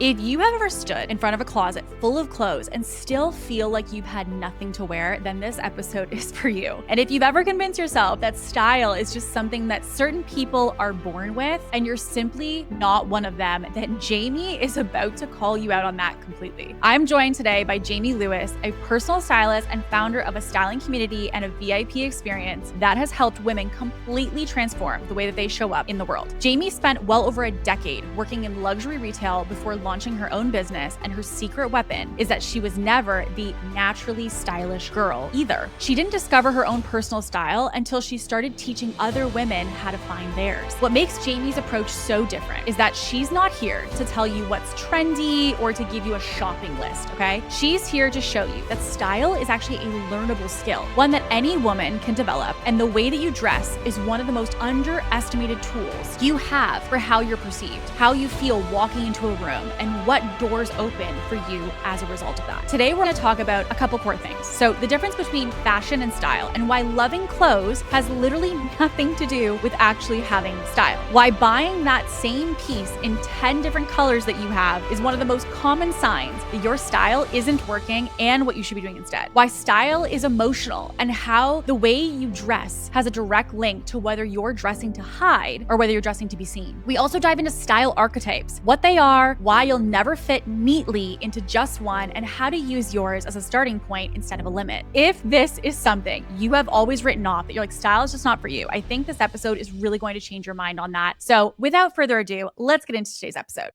If you have ever stood in front of a closet full of clothes and still feel like you've had nothing to wear, then this episode is for you. And if you've ever convinced yourself that style is just something that certain people are born with and you're simply not one of them, then Jamie is about to call you out on that completely. I'm joined today by Jamie Lewis, a personal stylist and founder of a styling community and a VIP experience that has helped women completely transform the way that they show up in the world. Jamie spent well over a decade working in luxury retail before launching her own business, and her secret weapon is that she was never the naturally stylish girl either. She didn't discover her own personal style until she started teaching other women how to find theirs. What makes Jamie's approach so different is that she's not here to tell you what's trendy or to give you a shopping list, okay? She's here to show you that style is actually a learnable skill, one that any woman can develop, and the way that you dress is one of the most underestimated tools you have for how you're perceived, how you feel walking into a room, and what doors open for you as a result of that. Today, we're going to talk about a couple core things. So the difference between fashion and style, and why loving clothes has literally nothing to do with actually having style. Why buying that same piece in 10 different colors that you have is one of the most common signs that your style isn't working and what you should be doing instead. Why style is emotional and how the way you dress has a direct link to whether you're dressing to hide or whether you're dressing to be seen. We also dive into style archetypes, what they are, why you'll never fit neatly into just one, and how to use yours as a starting point instead of a limit. If this is something you have always written off, that you're like, style is just not for you, I think this episode is really going to change your mind on that. So without further ado, let's get into today's episode.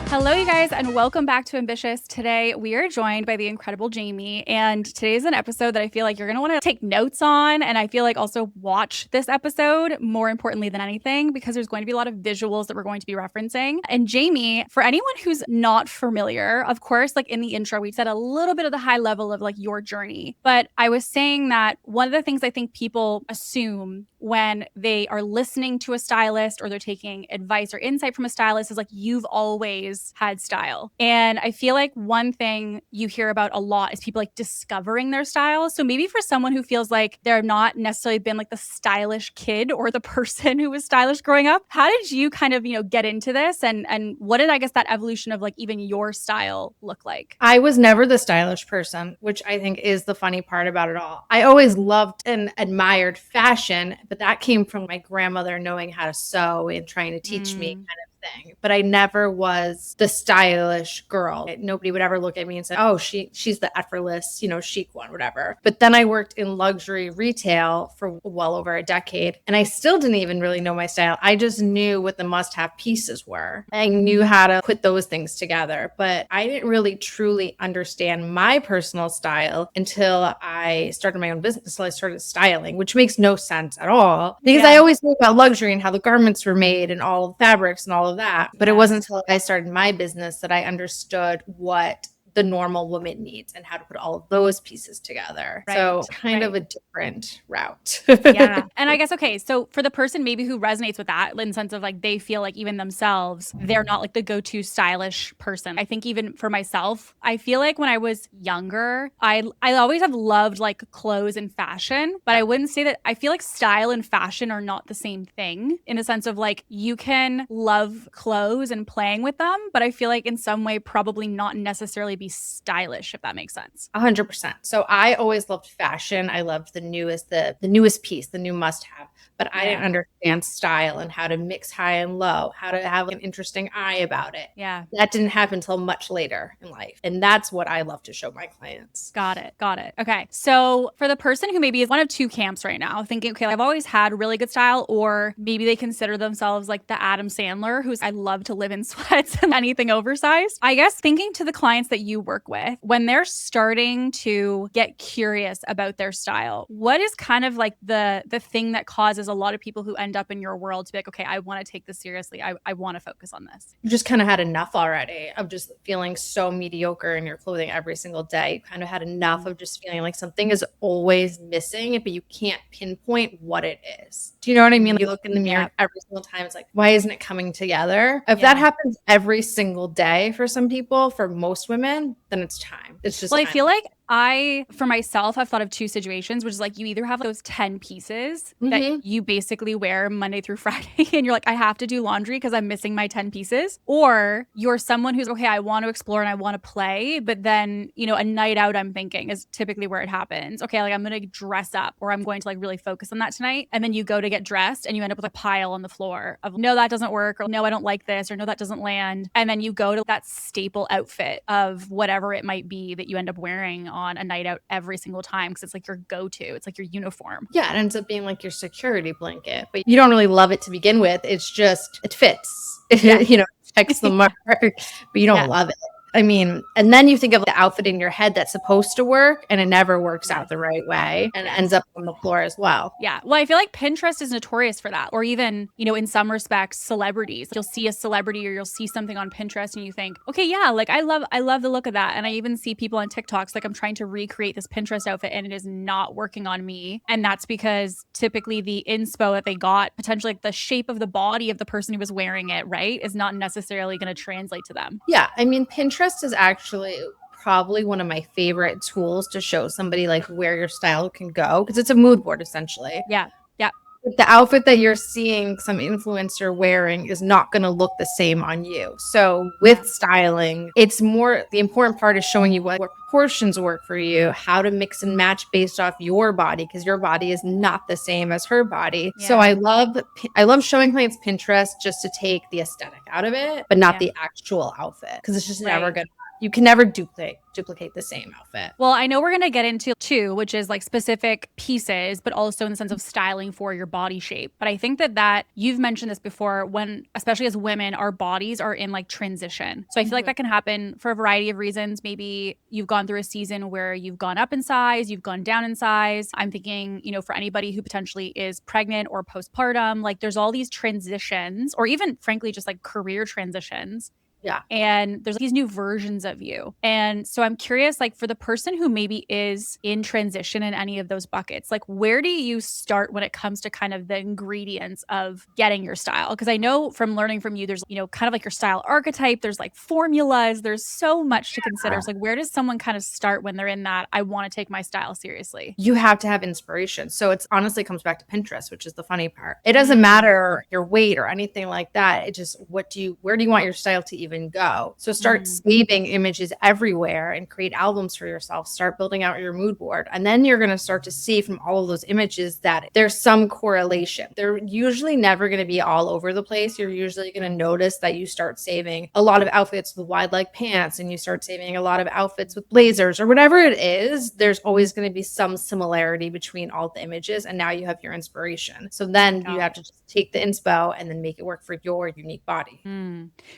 Hello, you guys, and welcome back to Ambitious. Today, we are joined by the incredible Jamie, and today is an episode that I feel like you're going to want to take notes on, and I feel like also watch this episode more importantly than anything, because there's going to be a lot of visuals that we're going to be referencing. And Jamie, for anyone who's not familiar, of course, like in the intro, we said a little bit of the high level of like your journey, but I was saying that one of the things I think people assume when they are listening to a stylist or they're taking advice or insight from a stylist is like, you've always had style. And I feel like one thing you hear about a lot is people like discovering their style. So maybe for someone who feels like they're not necessarily been like the stylish kid or the person who was stylish growing up, how did you kind of, get into this? And what did, I guess, that evolution of like even your style look like? I was never the stylish person, which I think is the funny part about it all. I always loved and admired fashion, but that came from my grandmother knowing how to sew and trying to teach me kind of thing. But I never was the stylish girl. Nobody would ever look at me and say, oh, she's the effortless, chic one, whatever. But then I worked in luxury retail for well over a decade, and I still didn't even really know my style. I just knew what the must-have pieces were. I knew how to put those things together, but I didn't really truly understand my personal style until I started my own business, until I started styling, which makes no sense at all, because I always knew about luxury and how the garments were made and all the fabrics and all of that. But it wasn't until I started my business that I understood what the normal woman needs and how to put all of those pieces together. Right. So kind of a different route. Yeah. And I guess, okay, so for the person maybe who resonates with that in the sense of like, they feel like even themselves, they're not like the go-to stylish person. I think even for myself, I feel like when I was younger, I always have loved like clothes and fashion, but I wouldn't say that. I feel like style and fashion are not the same thing in the sense of like, you can love clothes and playing with them, but I feel like in some way, probably not necessarily be stylish, if that makes sense. 100%. So I always loved fashion. I loved the newest piece, the new must-have. But I didn't understand style and how to mix high and low, how to have an interesting eye about it. Yeah. That didn't happen until much later in life. And that's what I love to show my clients. Got it. Okay. So for the person who maybe is one of two camps right now, thinking, okay, I've always had really good style, or maybe they consider themselves like the Adam Sandler, who's I love to live in sweats and anything oversized. I guess thinking to the clients that you work with, when they're starting to get curious about their style, what is kind of like the thing that causes a lot of people who end up in your world to be like, okay, I want to take this seriously. I want to focus on this. You just kind of had enough already of just feeling so mediocre in your clothing every single day. You kind of had enough of just feeling like something is always missing, but you can't pinpoint what it is. Do you know what I mean? Like you look in the mirror every single time. It's like, why isn't it coming together? If that happens every single day for some people, for most women, then it's time. It's just I feel like For myself, I've thought of two situations, which is like you either have those 10 pieces that Mhm. you basically wear Monday through Friday and you're like, I have to do laundry because I'm missing my 10 pieces. Or you're someone who's, okay, I want to explore and I want to play, but then, a night out, I'm thinking is typically where it happens. Okay, like I'm going to dress up or I'm going to like really focus on that tonight. And then you go to get dressed and you end up with a pile on the floor of, no, that doesn't work, or no, I don't like this, or no, that doesn't land. And then you go to that staple outfit of whatever it might be that you end up wearing on a night out every single time because it's like your go-to. It's like your uniform. Yeah, it ends up being like your security blanket, but you don't really love it to begin with. It's just, it fits. Yeah. It checks the mark, but you don't love it. I mean, and then you think of the outfit in your head that's supposed to work and it never works out the right way and it ends up on the floor as well. Yeah. Well, I feel like Pinterest is notorious for that. Or even, in some respects, celebrities. You'll see a celebrity or you'll see something on Pinterest and you think, okay, yeah, like I love the look of that. And I even see people on TikToks, like I'm trying to recreate this Pinterest outfit and it is not working on me. And that's because typically the inspo that they got, potentially like the shape of the body of the person who was wearing it, right, is not necessarily going to translate to them. Yeah. I mean, Pinterest is actually probably one of my favorite tools to show somebody like where your style can go because it's a mood board essentially. Yeah. Yeah. The outfit that you're seeing some influencer wearing is not going to look the same on you. So with styling, it's more, the important part is showing you what proportions work for you, how to mix and match based off your body, because your body is not the same as her body. Yeah. So I love showing clients Pinterest just to take the aesthetic out of it, but not the actual outfit, because it's just never going to, you can never duplicate the same outfit. Well, I know we're going to get into two, which is like specific pieces, but also in the sense of styling for your body shape. But I think that you've mentioned this before, when, especially as women, our bodies are in like transition. So I feel like that can happen for a variety of reasons. Maybe you've gone through a season where you've gone up in size, you've gone down in size. I'm thinking, for anybody who potentially is pregnant or postpartum, like there's all these transitions, or even frankly, just like career transitions. Yeah. And there's these new versions of you. And so I'm curious, like for the person who maybe is in transition in any of those buckets, like where do you start when it comes to kind of the ingredients of getting your style? Because I know from learning from you, there's, kind of like your style archetype, there's like formulas, there's so much to consider. So like where does someone kind of start when they're in that, I want to take my style seriously? You have to have inspiration. So it's honestly comes back to Pinterest, which is the funny part. It doesn't matter your weight or anything like that. It just, where do you want your style to even go? So start saving images everywhere and create albums for yourself. Start building out your mood board. And then you're going to start to see from all of those images that there's some correlation. They're usually never going to be all over the place. You're usually going to notice that you start saving a lot of outfits with wide leg pants and you start saving a lot of outfits with blazers or whatever it is. There's always going to be some similarity between all the images. And now you have your inspiration. So then you have to just take the inspo and then make it work for your unique body.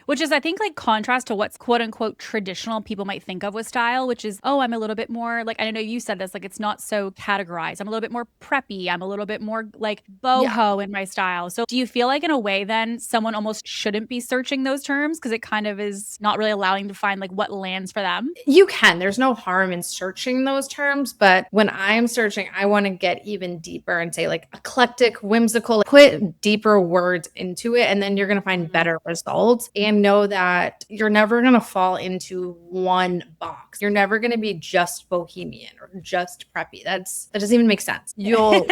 Which is, I think, like contrast to what's quote unquote traditional people might think of with style, which is, oh, I'm a little bit more like, I know you said this, like it's not so categorized. I'm a little bit more preppy. I'm a little bit more like boho in my style. So do you feel like in a way then someone almost shouldn't be searching those terms because it kind of is not really allowing to find like what lands for them? You can. There's no harm in searching those terms. But when I'm searching, I want to get even deeper and say like eclectic, whimsical, put deeper words into it. And then you're going to find better results and know that you're never going to fall into one box. You're never going to be just bohemian or just preppy. That doesn't even make sense. You'll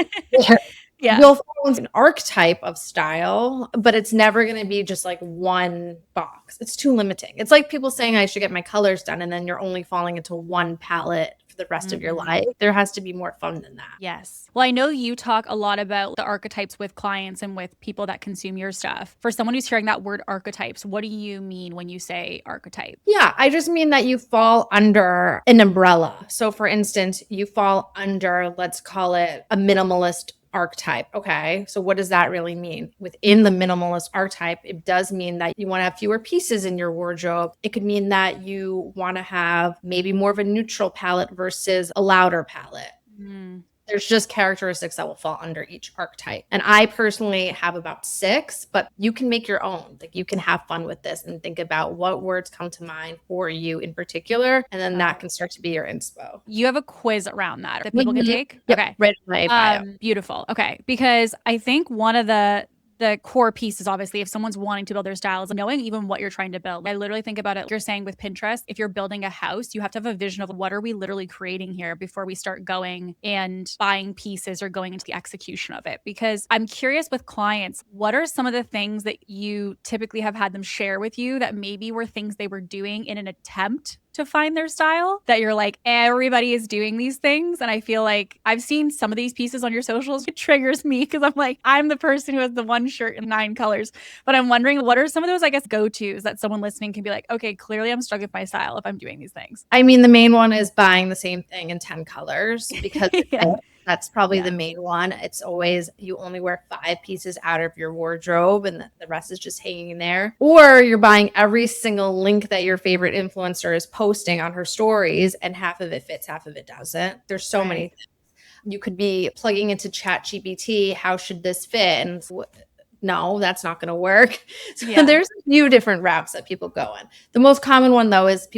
you'll follow an archetype of style, but it's never going to be just like one box. It's too limiting. It's like people saying I should get my colors done and then you're only falling into one palette the rest of your life. There has to be more fun than that. Yes. Well, I know you talk a lot about the archetypes with clients and with people that consume your stuff. For someone who's hearing that word archetypes, what do you mean when you say archetype? Yeah, I just mean that you fall under an umbrella. So for instance, you fall under, let's call it a minimalist archetype. Okay. So what does that really mean? Within the minimalist archetype, it does mean that you want to have fewer pieces in your wardrobe. It could mean that you want to have maybe more of a neutral palette versus a louder palette. There's just characteristics that will fall under each archetype. And I personally have about 6, but you can make your own. Like you can have fun with this and think about what words come to mind for you in particular. And then that can start to be your inspo. You have a quiz around that people can take? Yep. Okay. Right. Beautiful. Okay. Because I think one of the the core pieces, obviously, if someone's wanting to build their styles, knowing even what you're trying to build. I literally think about it, like you're saying with Pinterest, if you're building a house, you have to have a vision of what are we literally creating here before we start going and buying pieces or going into the execution of it. Because I'm curious with clients, what are some of the things that you typically have had them share with you that maybe were things they were doing in an attempt to find their style, that you're like, everybody is doing these things? And I feel like I've seen some of these pieces on your socials. It triggers me because I'm like, I'm the person who has the one shirt in 9 colors. But I'm wondering, what are some of those, I guess, go-tos that someone listening can be like, okay, clearly I'm struggling with my style if I'm doing these things? I mean, the main one is buying the same thing in 10 colors because Yeah. that's probably the main one. It's always you only wear 5 pieces out of your wardrobe and the rest is just hanging there. Or you're buying every single link that your favorite influencer is posting on her stories and half of it fits, half of it doesn't. There's so many things. You could be plugging into ChatGPT, how should this fit? And no, that's not going to work. So there's a few different routes that people go in. The most common one, though, is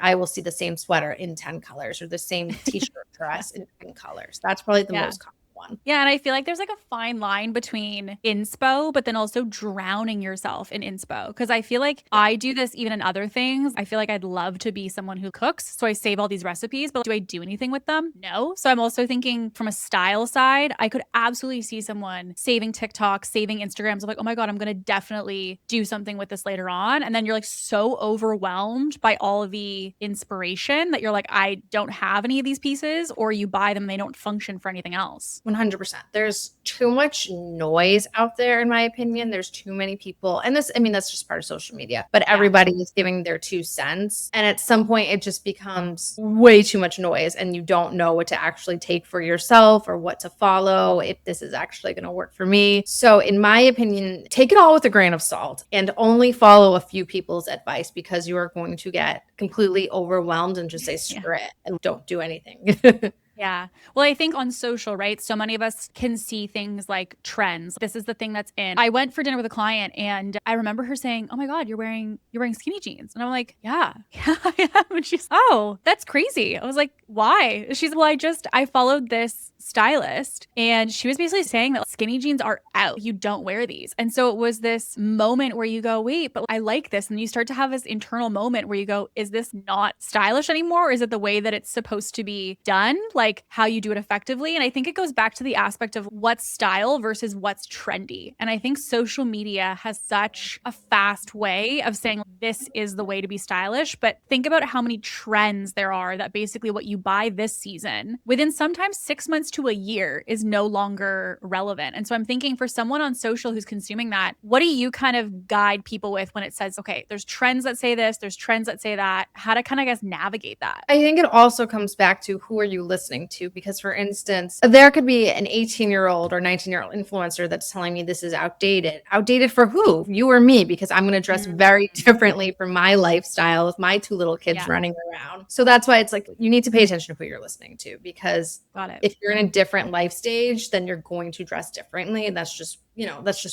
I will see the same sweater in 10 colors or the same t-shirt dress in 10 colors. That's probably the most common one. Yeah, and I feel like there's like a fine line between inspo, but then also drowning yourself in inspo. Because I feel like I do this even in other things. I feel like I'd love to be someone who cooks. So I save all these recipes, but do I do anything with them? No. So I'm also thinking from a style side, I could absolutely see someone saving TikTok, saving Instagrams of like, oh my God, I'm going to definitely do something with this later on. And then you're like so overwhelmed by all of the inspiration that you're like, I don't have any of these pieces, or you buy them, they don't function for anything else. 100%. There's too much noise out there, in my opinion. There's too many people. And that's just part of social media. But everybody is giving their 2 cents. And at some point, it just becomes way too much noise. And you don't know what to actually take for yourself or what to follow, if this is actually going to work for me. So in my opinion, take it all with a grain of salt and only follow a few people's advice, because you are going to get completely overwhelmed and just say, screw it, and don't do anything. Yeah. Well, I think on social, right? So many of us can see things like trends. This is the thing that's in. I went for dinner with a client and I remember her saying, "Oh my God, you're wearing skinny jeans." And I'm like, yeah, I am. And she's, "Oh, that's crazy." I was like, "Why?" She's, "Well, I followed this stylist and she was basically saying that skinny jeans are out. You don't wear these." And so it was this moment where you go, wait, but I like this. And you start to have this internal moment where you go, is this not stylish anymore? Or is it the way that it's supposed to be done? Like how you do it effectively. And I think it goes back to the aspect of what's style versus what's trendy. And I think social media has such a fast way of saying this is the way to be stylish. But think about how many trends there are that basically what you buy this season within sometimes 6 months to a year is no longer relevant. And so I'm thinking for someone on social who's consuming that, what do you kind of guide people with when it says, okay, there's trends that say this, there's trends that say that, how to kind of, I guess, navigate that? I think it also comes back to who are you listening to? Because for instance, there could be an 18-year-old or 19-year-old influencer that's telling me this is outdated. Outdated for who? You or me? Because I'm going to dress very differently for my lifestyle with my 2 little kids running around. So that's why it's like, you need to pay attention to who you're listening to, because if you're in a different life stage, then you're going to dress differently. And that's just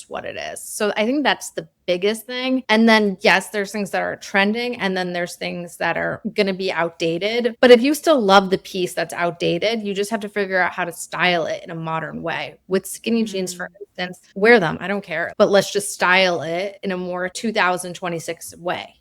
what it is. So I think that's the biggest thing. And then, yes, there's things that are trending and then there's things that are going to be outdated. But if you still love the piece that's outdated, you just have to figure out how to style it in a modern way. With skinny jeans, for instance, wear them. I don't care. But let's just style it in a more 2026 way,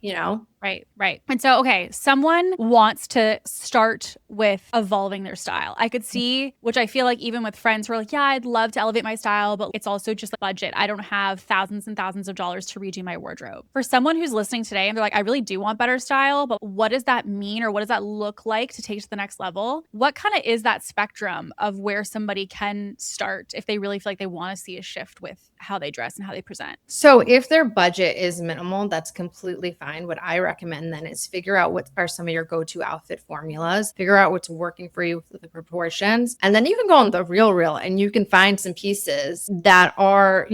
Right. And so, okay, someone wants to start with evolving their style. I could see, which I feel like even with friends who are like, yeah, I'd love to elevate my style, but it's also just like budget. I don't have thousands and thousands of dollars to redo my wardrobe. For someone who's listening today and they're like, I really do want better style, but what does that mean, or what does that look like to take to the next level? What kind of is that spectrum of where somebody can start if they really feel like they want to see a shift with how they dress and how they present? So if their budget is minimal, that's completely fine. What I recommend then is figure out what are some of your go-to outfit formulas, figure out what's working for you with the proportions. And then you can go on the real and you can find some pieces that are,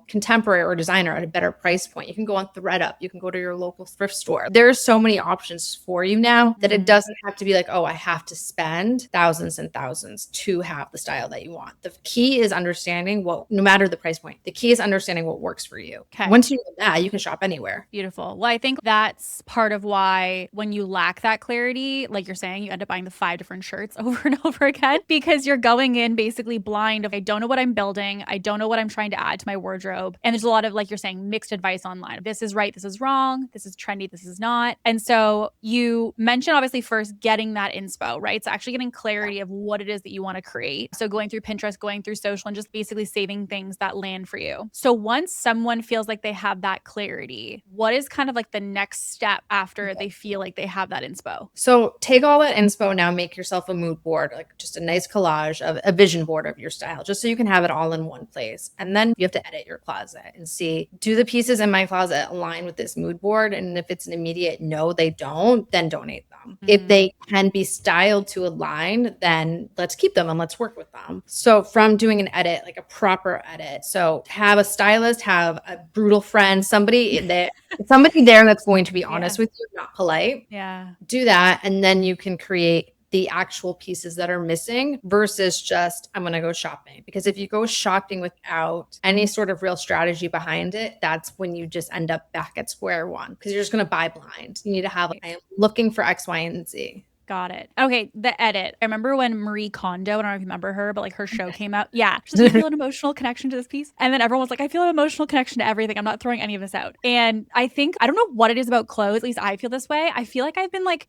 contemporary or designer at a better price point. You can go on ThredUp. You can go to your local thrift store. There's so many options for you now that it doesn't have to be like, oh, I have to spend thousands and thousands to have the style that you want. The key is understanding no matter the price point, the key is understanding what works for you. Okay. Once you know that, you can shop anywhere. Beautiful. Well, I think that's part of why when you lack that clarity, like you're saying, you end up buying the 5 different shirts over and over again because you're going in basically blind of, I don't know what I'm building. I don't know what I'm trying trying to add to my wardrobe. And there's a lot of, like you're saying, mixed advice online. This is right, this is wrong, this is trendy, this is not. And so you mentioned obviously first getting that inspo, right? So actually getting clarity of what it is that you want to create. So going through Pinterest, going through social, and just basically saving things that land for you. So once someone feels like they have that clarity, what is kind of like the next step after they feel like they have that inspo? So take all that inspo now, make yourself a mood board, like just a nice collage of a vision board of your style, just so you can have it all in one place. And then you have to edit your closet and see, do the pieces in my closet align with this mood board? And if it's an immediate no, they don't, then donate them. If they can be styled to align, then let's keep them and let's work with them. So from doing an edit, like a proper edit. So have a stylist, have a brutal friend, somebody there that's going to be honest with you, not polite. Yeah. Do that. And then you can create the actual pieces that are missing versus just, I'm going to go shopping. Because if you go shopping without any sort of real strategy behind it, that's when you just end up back at square one, because you're just going to buy blind. You need to have, I am looking for X, Y, and Z. Got it. Okay, the edit. I remember when Marie Kondo, I don't know if you remember her, but like her show came out. Yeah. She's like, I feel an emotional connection to this piece. And then everyone was like, I feel an emotional connection to everything. I'm not throwing any of this out. And I think, I don't know what it is about clothes. At least I feel this way. I feel like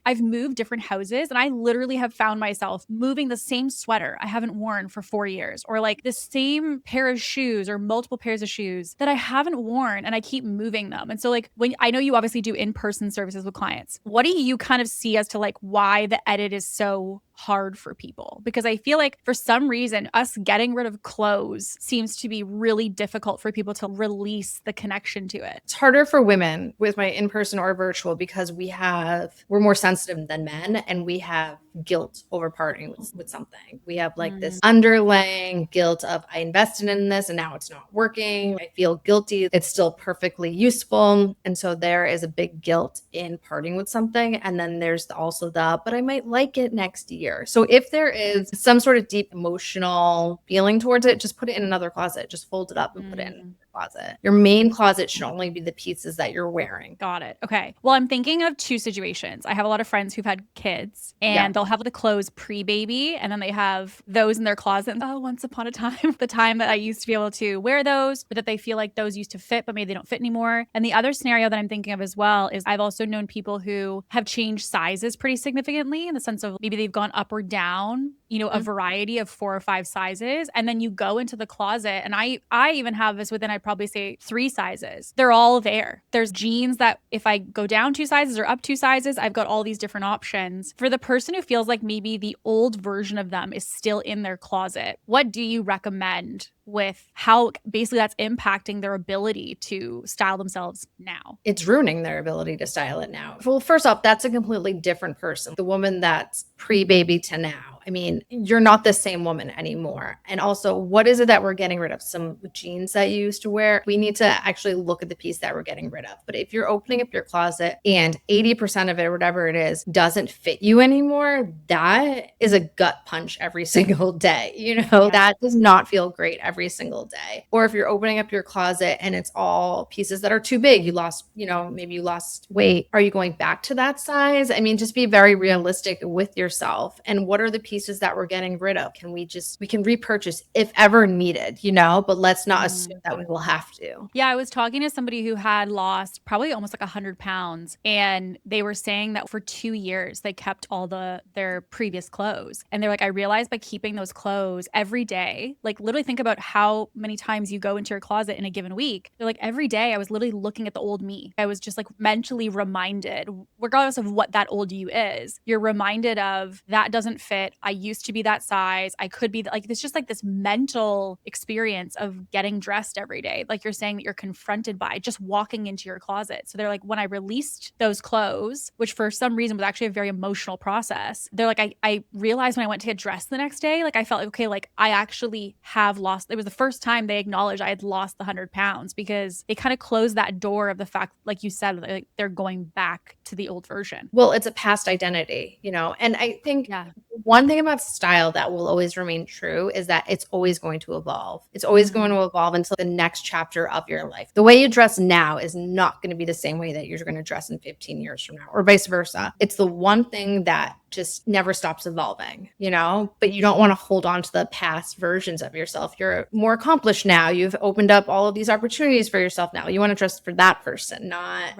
I've moved different houses and I literally have found myself moving the same sweater I haven't worn for 4 years, or like the same pair of shoes or multiple pairs of shoes that I haven't worn, and I keep moving them. And so like, when I know you obviously do in-person services with clients, what do you kind of see as to like why the edit is so hard for people? Because I feel like for some reason, us getting rid of clothes seems to be really difficult for people to release the connection to it. It's harder for women with my in-person or virtual because we're more sensitive than men, and we have guilt over parting with something. We have like this underlying guilt of, I invested in this and now it's not working. I feel guilty. It's still perfectly useful. And so there is a big guilt in parting with something. And then there's also but I might like it next year. So if there is some sort of deep emotional feeling towards it, just put it in another closet. Just fold it up and put it in your closet. Your main closet should only be the pieces that you're wearing. Got it. Okay. Well, I'm thinking of two situations. I have a lot of friends who've had kids, and they'll have the clothes pre-baby, and then they have those in their closet. Oh, once upon a time, the time that I used to be able to wear those, but that they feel like those used to fit, but maybe they don't fit anymore. And the other scenario that I'm thinking of as well is I've also known people who have changed sizes pretty significantly, in the sense of maybe they've gone up or down, a variety of 4 or 5 sizes. And then you go into the closet, and I even have this within, I'd probably say 3 sizes. They're all there. There's jeans that if I go down 2 sizes or up 2 sizes, I've got all these different options. For the person who feels like maybe the old version of them is still in their closet, what do you recommend with how basically that's impacting their ability to style themselves now? It's ruining their ability to style it now. Well, first off, that's a completely different person. The woman that's pre-baby to now. I mean, you're not the same woman anymore. And also, what is it that we're getting rid of? Some jeans that you used to wear? We need to actually look at the piece that we're getting rid of. But if you're opening up your closet and 80% of it, or whatever it is, doesn't fit you anymore, that is a gut punch every single day. That does not feel great every single day. Or if you're opening up your closet and it's all pieces that are too big, you lost, maybe you lost weight. Are you going back to that size? I mean, just be very realistic with yourself. And what are the pieces that we're getting rid of? We can repurchase if ever needed, but let's not assume that we will have to. Yeah, I was talking to somebody who had lost probably almost like 100 pounds, and they were saying that for 2 years they kept all their previous clothes. And they're like, I realized by keeping those clothes every day, like literally think about how many times you go into your closet in a given week. They're like, every day I was literally looking at the old me. I was just like mentally reminded, regardless of what that old you is, you're reminded of that doesn't fit. I used to be that size. I could be like, it's just like this mental experience of getting dressed every day. Like you're saying that you're confronted by just walking into your closet. So they're like, when I released those clothes, which for some reason was actually a very emotional process, they're like, I realized when I went to get dressed the next day, like I felt like, okay, like I actually have lost. It was the first time they acknowledged I had lost the 100 pounds, because they kind of closed that door of the fact, like you said, like they're going back to the old version. Well, it's a past identity, and I think one thing thing about style that will always remain true is that it's always going to evolve. It's always going to evolve until the next chapter of your life. The way you dress now is not going to be the same way that you're going to dress in 15 years from now, or vice versa. It's the one thing that just never stops evolving, but you don't want to hold on to the past versions of yourself. You're more accomplished now. You've opened up all of these opportunities for yourself now. You want to dress for that person, not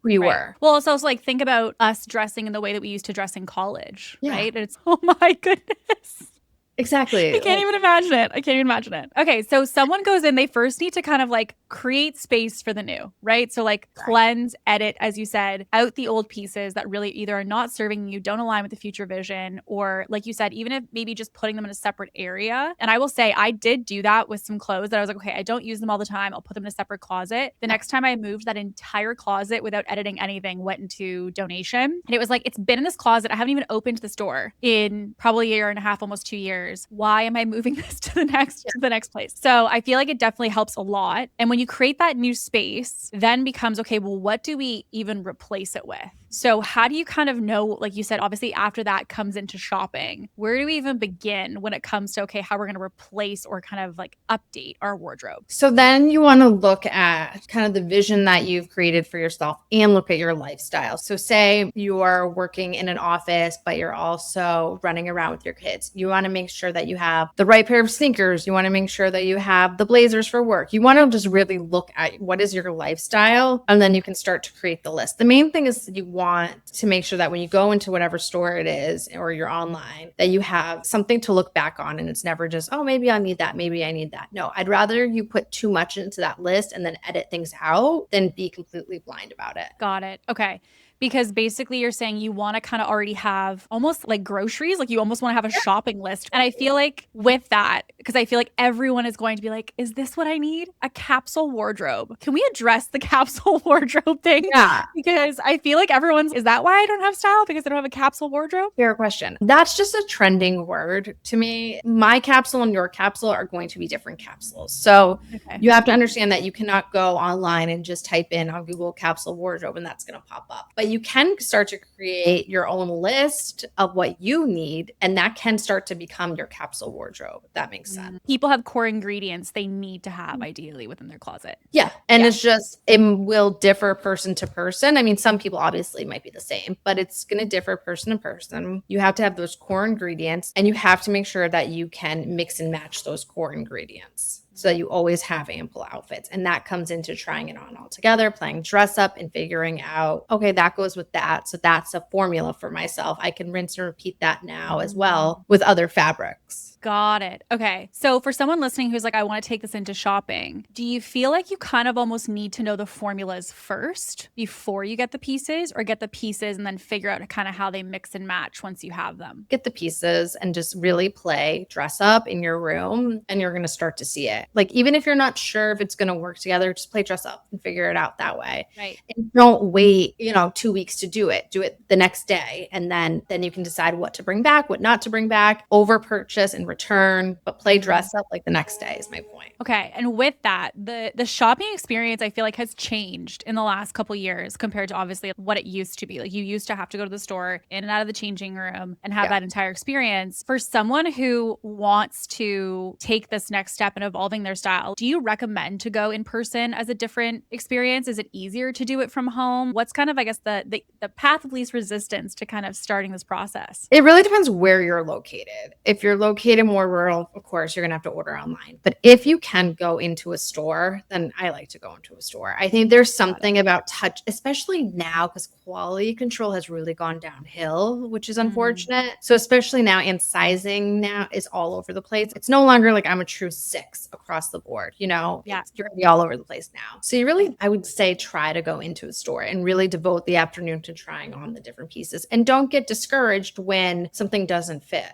who you were. Well, it's also like, think about us dressing in the way that we used to dress in college, right? And it's, oh my goodness. Exactly. I can't even imagine it. Okay, so someone goes in, they first need to kind of like create space for the new, right? So like cleanse, edit, as you said, out the old pieces that really either are not serving you, don't align with the future vision, or like you said, even if maybe just putting them in a separate area. And I will say, I did do that with some clothes that I was like, okay, I don't use them all the time. I'll put them in a separate closet. The next time I moved, that entire closet without editing anything went into donation. And it was like, it's been in this closet. I haven't even opened this door in probably a year and a half, almost 2 years. Why am I moving this to the next place? So I feel like it definitely helps a lot. And when you create that new space, then becomes, okay, well, what do we even replace it with? So how do you kind of know, like you said, obviously after that comes into shopping, where do we even begin when it comes to, okay, how we're going to replace or kind of like update our wardrobe? So then you want to look at kind of the vision that you've created for yourself and look at your lifestyle. So say you are working in an office, but you're also running around with your kids. You want to make sure that you have the right pair of sneakers. You want to make sure that you have the blazers for work. You want to just really look at what is your lifestyle, and then you can start to create the list. The main thing is you want to make sure that when you go into whatever store it is or you're online, that you have something to look back on, and it's never just, oh, maybe I need that. Maybe I need that. No, I'd rather you put too much into that list and then edit things out than be completely blind about it. Got it. Okay. Because basically you're saying you want to kind of already have almost like groceries, like you almost want to have a shopping list. And I feel like with that, because I feel like everyone is going to be like, is this what I need? A capsule wardrobe. Can we address the capsule wardrobe thing? Yeah. Because I feel like is that why I don't have style? Because I don't have a capsule wardrobe? Fair question. That's just a trending word to me. My capsule and your capsule are going to be different capsules. So you have to understand that you cannot go online and just type in on Google capsule wardrobe and that's going to pop up. But you can start to create your own list of what you need, and that can start to become your capsule wardrobe, if that makes sense. People have core ingredients they need to have ideally within their closet. Yeah. And it's just, it will differ person to person. I mean, some people obviously might be the same, but it's going to differ person to person. You have to have those core ingredients, and you have to make sure that you can mix and match those core ingredients, so that you always have ample outfits. And that comes into trying it on all together, playing dress up and figuring out, okay, that goes with that. So that's a formula for myself. I can rinse and repeat that now as well with other fabrics. Got it. Okay. So for someone listening who's like, I want to take this into shopping, do you feel like you kind of almost need to know the formulas first before you get the pieces, or get the pieces and then figure out kind of how they mix and match once you have them? Get the pieces and just really play dress up in your room, and you're going to start to see it. Like, even if you're not sure if it's going to work together, just play dress up and figure it out that way. Right. And don't wait, 2 weeks to do it. Do it the next day. And then you can decide what to bring back, what not to bring back, over purchase and return, but play dress up like the next day is my point. Okay. And with that, the shopping experience, I feel like, has changed in the last couple years compared to obviously what it used to be. Like, you used to have to go to the store, in and out of the changing room, and have that entire experience. For someone who wants to take this next step in evolving their style, do you recommend to go in person as a different experience? Is it easier to do it from home? What's kind of, I guess, the path of least resistance to kind of starting this process? It really depends where you're located. If you're located more rural, of course, you're going to have to order online. But if you can go into a store, then I like to go into a store. I think there's something about touch, especially now, because quality control has really gone downhill, which is unfortunate. So especially now, and sizing now is all over the place. It's no longer like I'm a true 6 across the board, you're going to be all over the place now. So you really, I would say, try to go into a store and really devote the afternoon to trying on the different pieces. And don't get discouraged when something doesn't fit,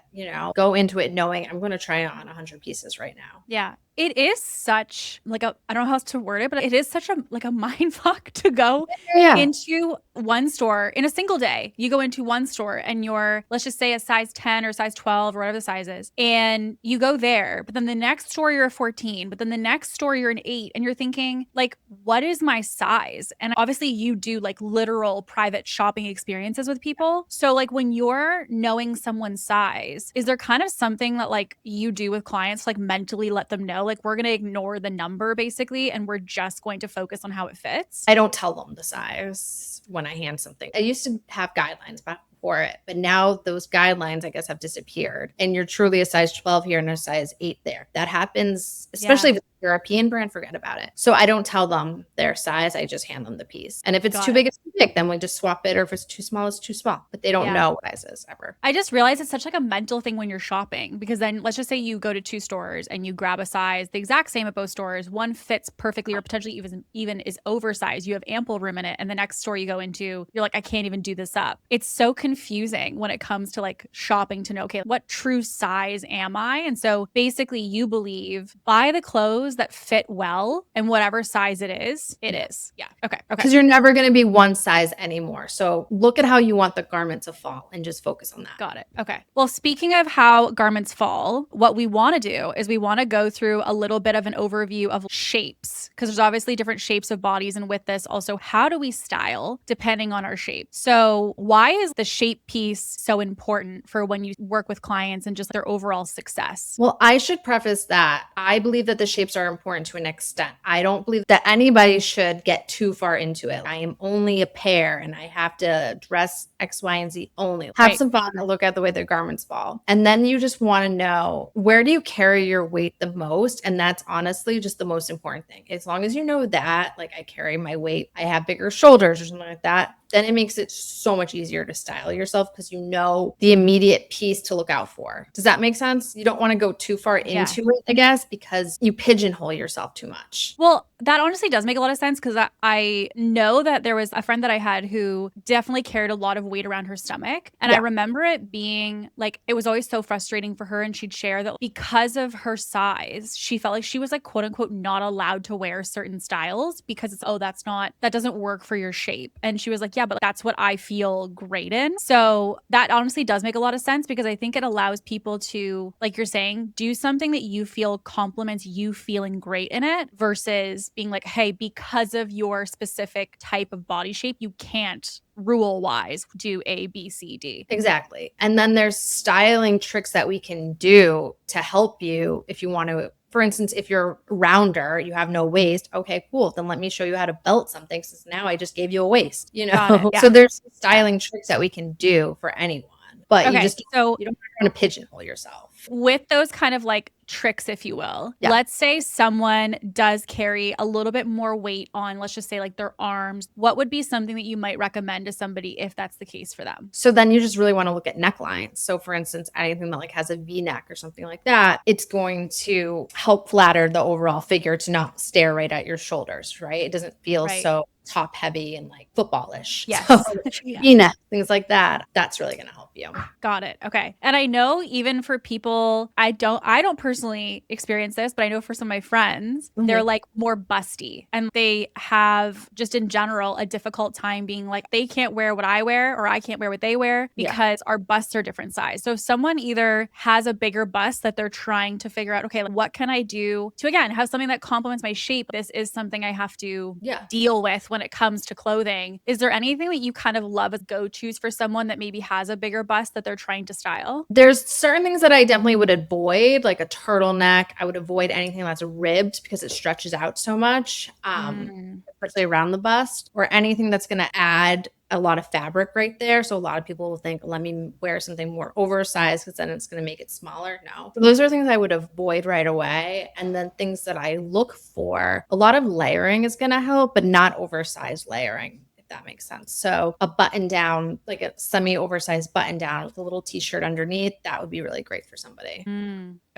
go into it knowing I'm going to try on 100 pieces right now. Yeah. It is such like I don't know how else to word it, but it is such a mind fuck to go Yeah. into one store in a single day. You go into one store and you're, let's just say a size 10 or size 12 or whatever the size is, and you go there, but then the next store you're a 14, but then the next store you're an 8, and you're thinking like, what is my size? And obviously you do like literal private shopping experiences with people. So like when you're knowing someone's size, is there kind of something that like you do with clients, like mentally let them know, like we're going to ignore the number basically, and we're just going to focus on how it fits? I don't tell them the size when I hand something. I used to have guidelines for it, but now those guidelines, I guess, have disappeared. And you're truly a size 12 here and a size 8 there. That happens, especially if it's a European brand, forget about it. So I don't tell them their size. I just hand them the piece. And if it's too big, it's too big. Then we just swap it. Or if it's too small, it's too small. But they don't know what size is ever. I just realized it's such like a mental thing when you're shopping, because then let's just say you go to 2 stores and you grab a size the exact same at both stores. One fits perfectly or potentially even is oversized. You have ample room in it. And the next store you go into, you're like, I can't even do this up. It's so confusing when it comes to like shopping to know, okay, what true size am I? And so basically you believe buy the clothes that fit well, and whatever size it is, it is. Yeah. Okay. Because you're never going to be one size anymore. So look at how you want the garment to fall and just focus on that. Got it. Okay. Well, speaking of how garments fall, what we want to do is we want to go through a little bit of an overview of shapes, because there's obviously different shapes of bodies. And with this also, how do we style depending on our shape? So why is the shape piece so important for when you work with clients and just their overall success? Well, I should preface that I believe that the shapes are important to an extent. I don't believe that anybody should get too far into it. I am only a pair and I have to dress X, Y, and Z only. Have some fun and look at the way the garments fall. And then you just want to know, where do you carry your weight the most? And that's honestly just the most important thing. As long as you know that, like I carry my weight, I have bigger shoulders or something like that, then it makes it so much easier to style yourself because you know the immediate piece to look out for. Does that make sense? You don't want to go too far into it, I guess, because you pigeonhole yourself too much. Well, that honestly does make a lot of sense, because I know that there was a friend that I had who definitely carried a lot of weight around her stomach. And I remember it being like, it was always so frustrating for her. And she'd share that because of her size, she felt like she was like, quote unquote, not allowed to wear certain styles because it's, that doesn't work for your shape. And she was like, yeah, but that's what I feel great in. So that honestly does make a lot of sense, because I think it allows people to, like you're saying, do something that you feel complements you feeling great in it, versus being like, hey, because of your specific type of body shape, you can't rule wise do A, B, C, D. Exactly. And then there's styling tricks that we can do to help you if you want to. For instance, if you're rounder, you have no waist. Okay, cool. Then let me show you how to belt something, since now I just gave you a waist, you know? So there's styling tricks that we can do for anyone. But you don't want to pigeonhole yourself. With those kind of like tricks, if you will, let's say someone does carry a little bit more weight on, let's just say like their arms. What would be something that you might recommend to somebody if that's the case for them? So then you just really want to look at necklines. So for instance, anything that like has a V-neck or something like that, it's going to help flatter the overall figure to not stare right at your shoulders, right? It doesn't feel so top heavy and like footballish. Yes. So, V-neck, things like that. That's really going to help you. Got it. Okay. And I know even for people, I don't personally experience this, but I know for some of my friends, they're like more busty, and they have just in general a difficult time being like, they can't wear what I wear or I can't wear what they wear because our busts are different size. So if someone either has a bigger bust that they're trying to figure out, okay, like, what can I do to, again, have something that complements my shape? This is something I have to deal with when it comes to clothing. Is there anything that you kind of love as go-tos for someone that maybe has a bigger bust that they're trying to style? There's certain things that I definitely would avoid, like a turtleneck. I would avoid anything that's ribbed because it stretches out so much, especially around the bust, or anything that's going to add a lot of fabric right there. So a lot of people will think, let me wear something more oversized because then it's going to make it smaller. No. So those are things I would avoid right away. And then things that I look for, a lot of layering is going to help, but not oversized layering. that makes sense. So a button down, like a semi-oversized button down with a little t-shirt underneath, that would be really great for somebody.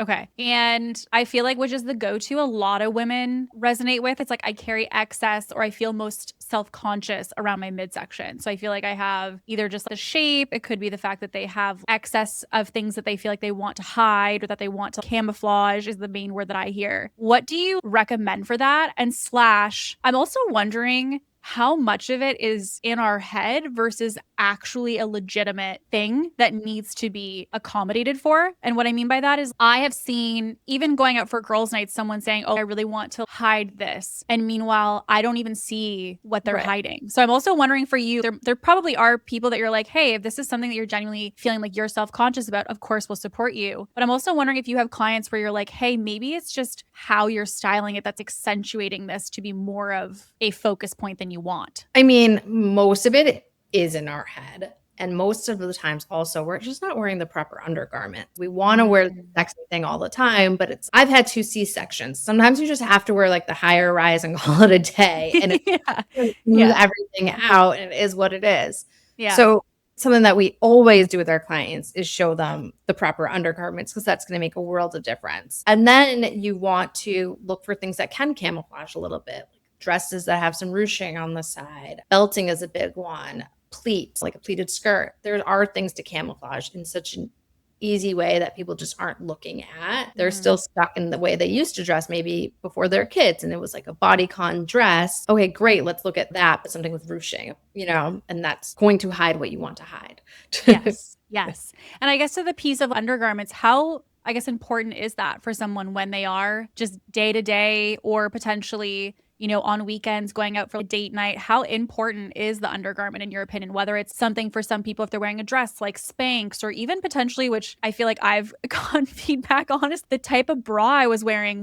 Okay. And I feel like which is the go-to a lot of women resonate with. It's like I carry excess or I feel most self-conscious around my midsection. So I feel like I have either just the shape, it could be the fact that they have excess of things that they feel like they want to hide or that they want to camouflage is the main word that I hear. What do you recommend for that? And slash, I'm also wondering how much of it is in our head versus actually a legitimate thing that needs to be accommodated for. And what I mean by that is I have seen, even going out for girls' nights, someone saying, oh, I really want to hide this. And meanwhile, I don't even see what they're hiding. So I'm also wondering for you, there probably are people that you're like, hey, if this is something that you're genuinely feeling like you're self-conscious about, of course we'll support you. But I'm also wondering if you have clients where you're like, hey, maybe it's just how you're styling it that's accentuating this to be more of a focus point than you want. I mean, most of it is in our head. And most of the times also, we're just not wearing the proper undergarment. We want to wear the sexy thing all the time, but I've had 2 C-sections. Sometimes you just have to wear like the higher rise and call it a day. And smooth everything out, and it is what it is. Yeah. So something that we always do with our clients is show them the proper undergarments because that's going to make a world of difference. And then you want to look for things that can camouflage a little bit. Dresses that have some ruching on the side. Belting is a big one. Pleats, like a pleated skirt. There are things to camouflage in such an easy way that people just aren't looking at. They're still stuck in the way they used to dress maybe before their kids. And it was like a bodycon dress. Okay, great. Let's look at that. But something with ruching, and that's going to hide what you want to hide. Yes. And I guess to the piece of undergarments, how important is that for someone when they are just day to day or potentially on weekends going out for a date night? How important is the undergarment in your opinion? Whether it's something for some people if they're wearing a dress like Spanx or even potentially, which I feel like I've gotten feedback on, is the type of bra I was wearing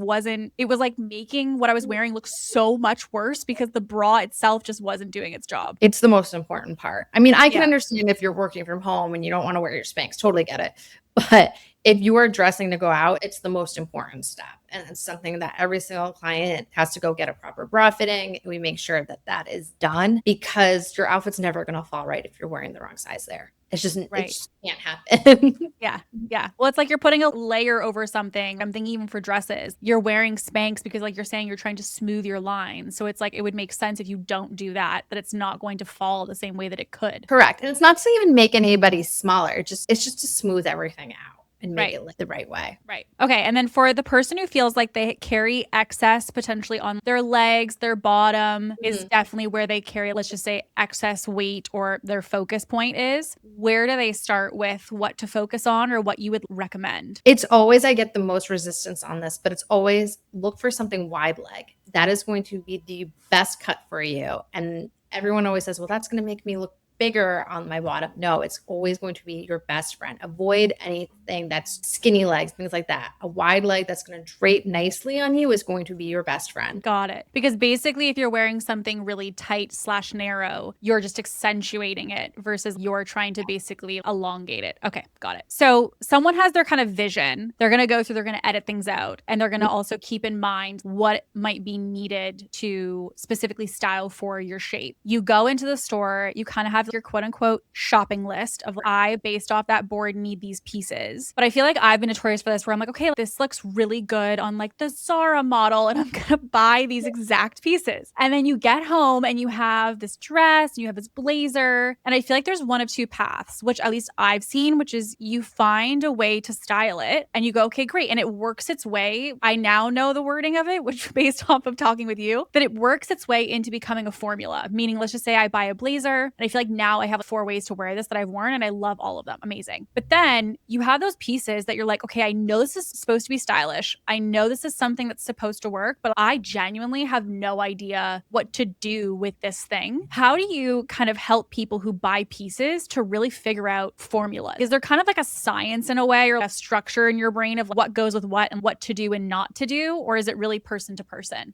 it was like making what I was wearing look so much worse because the bra itself just wasn't doing its job. It's the most important part. I mean, I can understand if you're working from home and you don't want to wear your Spanx. Totally get it. But if you are dressing to go out, it's the most important step. And it's something that every single client has to go get a proper bra fitting. We make sure that that is done because your outfit's never going to fall right if you're wearing the wrong size there. It's just, it just can't happen. Yeah. Well, it's like you're putting a layer over something. I'm thinking even for dresses, you're wearing Spanx because like you're saying, you're trying to smooth your lines. So it's like, it would make sense if you don't do that it's not going to fall the same way that it could. Correct. And it's not to even make anybody smaller. It's just to smooth everything out and make it look the right way. Right. Okay. And then for the person who feels like they carry excess potentially on their legs, their bottom is definitely where they carry, let's just say, excess weight or their focus point is. Where do they start with what to focus on or what you would recommend? It's always, I get the most resistance on this, but it's always look for something wide leg. That is going to be the best cut for you. And everyone always says, well, that's going to make me look bigger on my bottom. No, it's always going to be your best friend. Avoid anything that's skinny legs, things like that. A wide leg that's going to drape nicely on you is going to be your best friend. Got it. Because basically if you're wearing something really tight / narrow, you're just accentuating it versus you're trying to basically elongate it. Okay, got it. So someone has their kind of vision. They're going to go through, they're going to edit things out, and they're going to also keep in mind what might be needed to specifically style for your shape. You go into the store, you kind of have your quote unquote shopping list of based off that board need these pieces. But I feel like I've been notorious for this where I'm like, okay, this looks really good on like the Zara model and I'm gonna buy these exact pieces. And then you get home and you have this dress, you have this blazer. And I feel like there's one of two paths, which at least I've seen, which is you find a way to style it and you go, okay, great. And it works its way. I now know the wording of it, which based off of talking with you, that it works its way into becoming a formula. Meaning, let's just say I buy a blazer and I feel like now I have 4 ways to wear this that I've worn and I love all of them. Amazing. But then you have those pieces that you're like, okay, I know this is supposed to be stylish. I know this is something that's supposed to work, but I genuinely have no idea what to do with this thing. How do you kind of help people who buy pieces to really figure out formulas? Is there kind of like a science in a way or a structure in your brain of what goes with what and what to do and not to do? Or is it really person to person?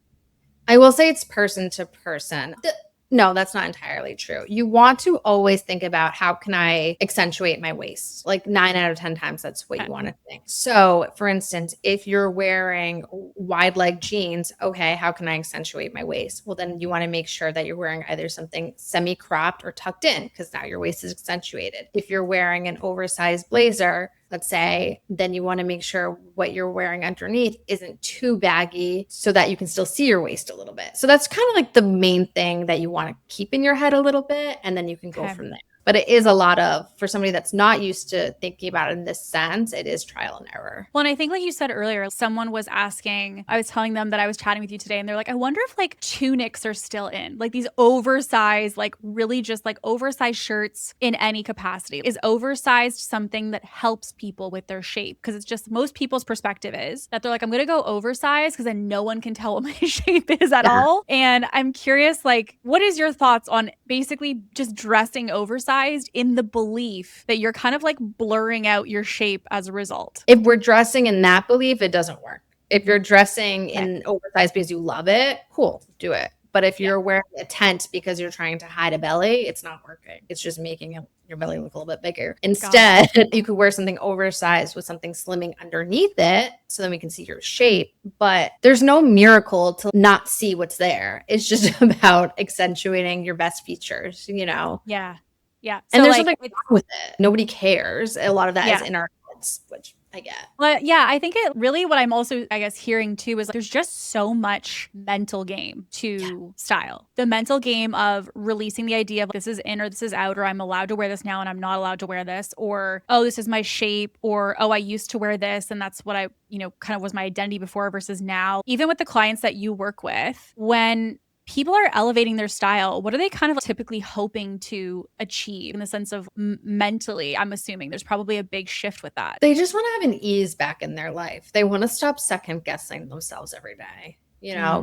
I will say it's person to person. No, that's not entirely true. You want to always think about how can I accentuate my waist? Like 9 out of 10 times, that's what you want to think. So, for instance, if you're wearing wide leg jeans, okay, how can I accentuate my waist? Well, then you want to make sure that you're wearing either something semi-cropped or tucked in because now your waist is accentuated. If you're wearing an oversized blazer, let's say, then you want to make sure what you're wearing underneath isn't too baggy so that you can still see your waist a little bit. So that's kind of like the main thing that you want to keep in your head a little bit, and then you can go from there. But it is a lot of, for somebody that's not used to thinking about it in this sense, it is trial and error. Well, and I think like you said earlier, someone was asking, I was telling them that I was chatting with you today and they're like, I wonder if like tunics are still in, like these oversized, like really just like oversized shirts in any capacity. Is oversized something that helps people with their shape? Because it's just most people's perspective is that they're like, I'm going to go oversized because then no one can tell what my shape is at all. And I'm curious, like, what is your thoughts on basically just dressing oversized in the belief that you're kind of like blurring out your shape as a result? If we're dressing in that belief, it doesn't work. If you're dressing in oversized because you love it, cool, do it. But if you're wearing a tent because you're trying to hide a belly, it's not working. It's just making your belly look a little bit bigger. Instead, you could wear something oversized with something slimming underneath it so then we can see your shape. But there's no miracle to not see what's there. It's just about accentuating your best features, you know? Yeah. Yeah. And there's nothing wrong with it. Nobody cares. A lot of that is in our heads, which I get. Well, yeah, I think it really what I'm also, I guess, hearing too is like, there's just so much mental game to style. The mental game of releasing the idea of this is in or this is out, or I'm allowed to wear this now and I'm not allowed to wear this, or, oh, this is my shape, or, oh, I used to wear this and that's what I, kind of was my identity before versus now. Even with the clients that you work with, when people are elevating their style, what are they kind of typically hoping to achieve in the sense of mentally? I'm assuming there's probably a big shift with that. They just want to have an ease back in their life. They want to stop second guessing themselves every day.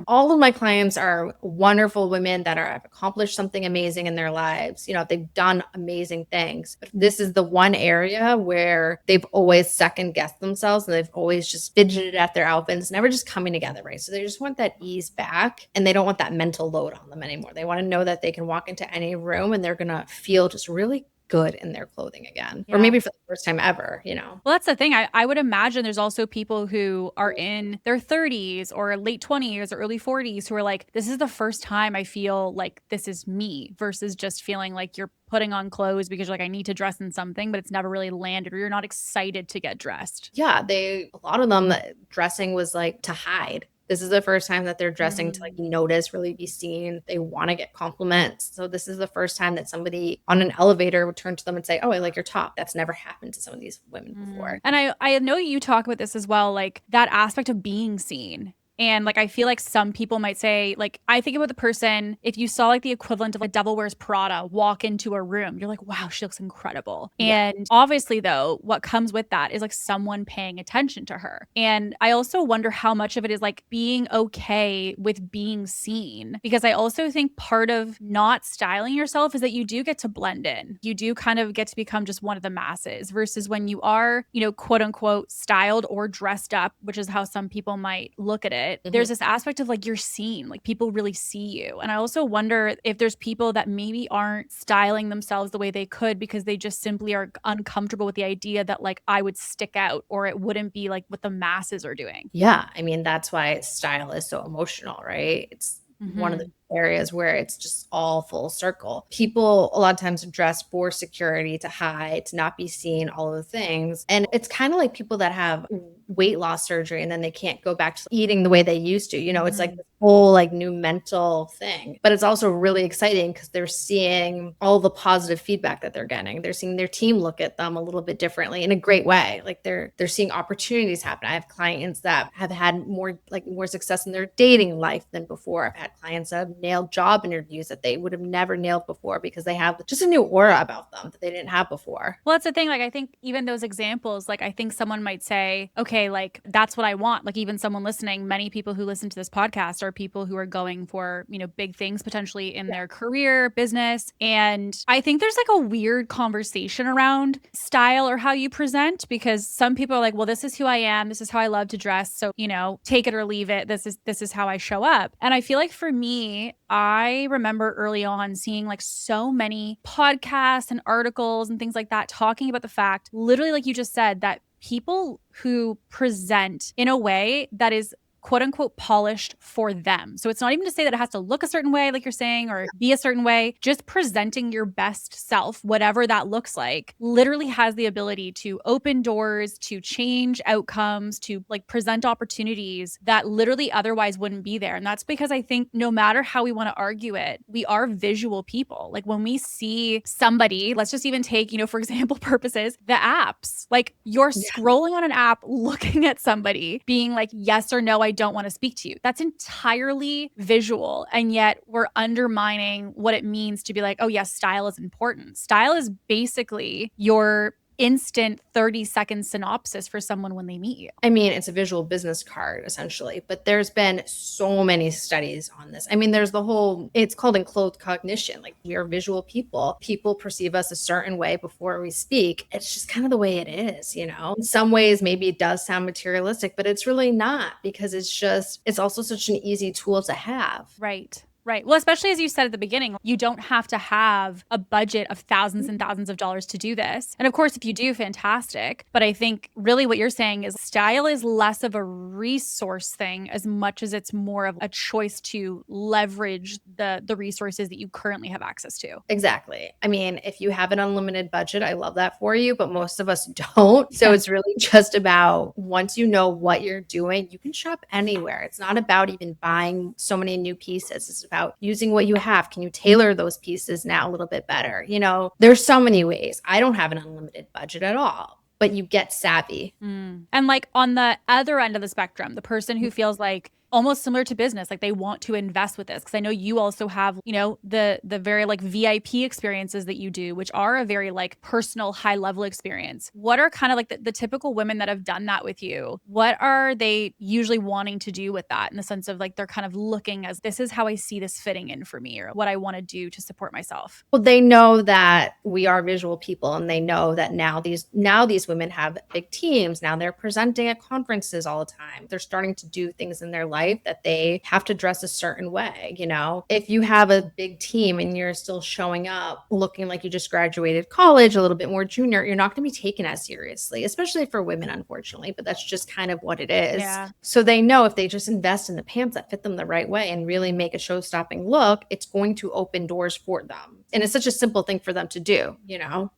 All of my clients are wonderful women that have accomplished something amazing in their lives. They've done amazing things. But this is the one area where they've always second guessed themselves and they've always just fidgeted at their outfits, never just coming together, right? So they just want that ease back and they don't want that mental load on them anymore. They want to know that they can walk into any room and they're going to feel just really good in their clothing again, or maybe for the first time ever, Well, that's the thing. I would imagine there's also people who are in their 30s or late 20s or early 40s who are like, this is the first time I feel like this is me versus just feeling like you're putting on clothes because you're like, I need to dress in something, but it's never really landed or you're not excited to get dressed. Yeah, a lot of them, dressing was like to hide. This is the first time that they're dressing to like notice, really be seen. They want to get compliments. So this is the first time that somebody on an elevator would turn to them and say, oh, I like your top. That's never happened to some of these women before. And I know you talk about this as well, like that aspect of being seen. And like, I feel like some people might say, like, I think about the person, if you saw like the equivalent of like Devil Wears Prada walk into a room, you're like, wow, she looks incredible. And obviously though, what comes with that is like someone paying attention to her. And I also wonder how much of it is like being okay with being seen. Because I also think part of not styling yourself is that you do get to blend in. You do kind of get to become just one of the masses versus when you are, quote unquote, styled or dressed up, which is how some people might look at it. There's this aspect of like you're seen, like people really see you. And I also wonder if there's people that maybe aren't styling themselves the way they could because they just simply are uncomfortable with the idea that like I would stick out or it wouldn't be like what the masses are doing. Yeah. I mean, that's why style is so emotional, right? It's one of the areas where it's just all full circle. People a lot of times dress for security, to hide, to not be seen, all of the things. And it's kind of like people that have weight loss surgery and then they can't go back to eating the way they used to. It's like this whole like new mental thing. But it's also really exciting because they're seeing all the positive feedback that they're getting. They're seeing their team look at them a little bit differently in a great way. Like they're seeing opportunities happen. I have clients that have had more success in their dating life than before. I've had clients that have nailed job interviews that they would have never nailed before because they have just a new aura about them that they didn't have before. Well, that's the thing. Like, I think even those examples, like I think someone might say, okay, okay, like that's what I want. Like even someone listening, many people who listen to this podcast are people who are going for, big things potentially in their career, business. And I think there's like a weird conversation around style or how you present, because some people are like, well, this is who I am. This is how I love to dress. So, take it or leave it. This is how I show up. And I feel like for me, I remember early on seeing like so many podcasts and articles and things like that talking about the fact, literally, like you just said, that people who present in a way that is quote unquote polished for them. So it's not even to say that it has to look a certain way, like you're saying, or be a certain way. Just presenting your best self, whatever that looks like, literally has the ability to open doors, to change outcomes, to like present opportunities that literally otherwise wouldn't be there. And that's because I think no matter how we want to argue it, we are visual people. Like when we see somebody, let's just even take, for example purposes, the apps, like you're scrolling on an app, looking at somebody being like, yes or no, I don't want to speak to you. That's entirely visual. And yet we're undermining what it means to be like, oh yes, style is important. Style is basically your instant 30-second synopsis for someone when they meet you. I mean, it's a visual business card essentially, but there's been so many studies on this. I mean, there's it's called enclosed cognition. Like we are visual people. People perceive us a certain way before we speak. It's just kind of the way it is, In some ways, maybe it does sound materialistic, but it's really not, because it's also such an easy tool to have. Right. Right. Well, especially as you said at the beginning, you don't have to have a budget of thousands and thousands of dollars to do this. And of course, if you do, fantastic. But I think really what you're saying is style is less of a resource thing as much as it's more of a choice to leverage the resources that you currently have access to. Exactly. I mean, if you have an unlimited budget, I love that for you, but most of us don't. So it's really just about, once you know what you're doing, you can shop anywhere. It's not about even buying so many new pieces. It's about using what you have. Can you tailor those pieces now a little bit better? There's so many ways. I don't have an unlimited budget at all, but you get savvy. And like on the other end of the spectrum, the person who feels like almost similar to business, like they want to invest with this, because I know you also have, the very like VIP experiences that you do, which are a very like personal, high level experience. What are kind of like the typical women that have done that with you? What are they usually wanting to do with that, in the sense of like they're kind of looking as, this is how I see this fitting in for me, or what I want to do to support myself? Well, they know that we are visual people, and they know that now these women have big teams. Now they're presenting at conferences all the time. They're starting to do things in their life that they have to dress a certain way. If you have a big team and you're still showing up looking like you just graduated college, a little bit more junior, you're not going to be taken as seriously, especially for women, unfortunately, but that's just kind of what it is. Yeah. So they know if they just invest in the pants that fit them the right way and really make a show-stopping look, it's going to open doors for them. And it's such a simple thing for them to do,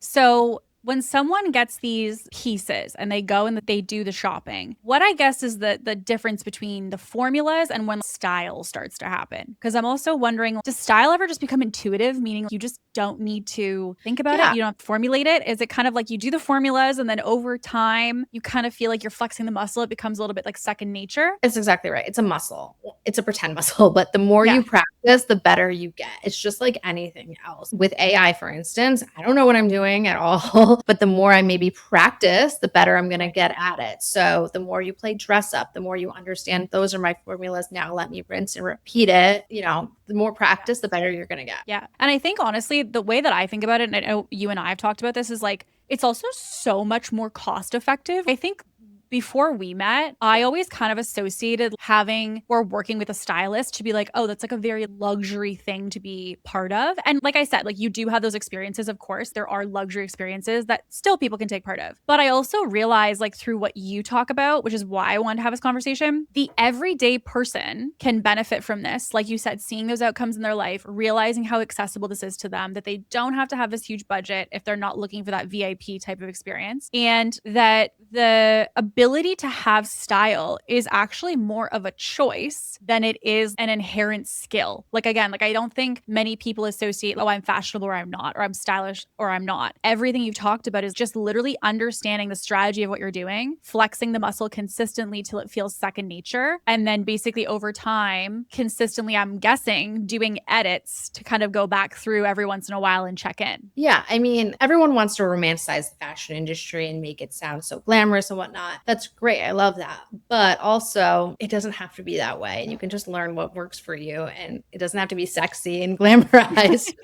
So when someone gets these pieces and they go and they do the shopping, what I guess is the difference between the formulas and when style starts to happen? Because I'm also wondering, does style ever just become intuitive, meaning you just don't need to think about it? You don't have to formulate it? Is it kind of like you do the formulas and then over time you kind of feel like you're flexing the muscle? It becomes a little bit like second nature? It's exactly right. It's a muscle. It's a pretend muscle, but the more you practice, the better you get. It's just like anything else. With AI, for instance, I don't know what I'm doing at all, but the more I maybe practice, the better I'm going to get at it. So the more you play dress up, the more you understand those are my formulas. Now let me rinse and repeat it. The more practice, the better you're going to get. Yeah. And I think honestly, the way that I think about it, and I know you and I have talked about this, is like, it's also so much more cost effective. I think before we met, I always kind of associated having or working with a stylist to be like, oh, that's like a very luxury thing to be part of. And like I said, like you do have those experiences, of course. There are luxury experiences that still people can take part of. But I also realize, like through what you talk about, which is why I wanted to have this conversation, the everyday person can benefit from this. Like you said, seeing those outcomes in their life, realizing how accessible this is to them, that they don't have to have this huge budget if they're not looking for that VIP type of experience, and that the ability to have style is actually more of a choice than it is an inherent skill. Like again, like I don't think many people associate, oh, I'm fashionable or I'm not, or I'm stylish or I'm not. Everything you've talked about is just literally understanding the strategy of what you're doing, flexing the muscle consistently till it feels second nature, and then basically over time, consistently, I'm guessing, doing edits to kind of go back through every once in a while and check in. Yeah, I mean, everyone wants to romanticize the fashion industry and make it sound so glamorous and whatnot. That's great. I love that. But also, it doesn't have to be that way. And you can just learn what works for you. And it doesn't have to be sexy and glamorized.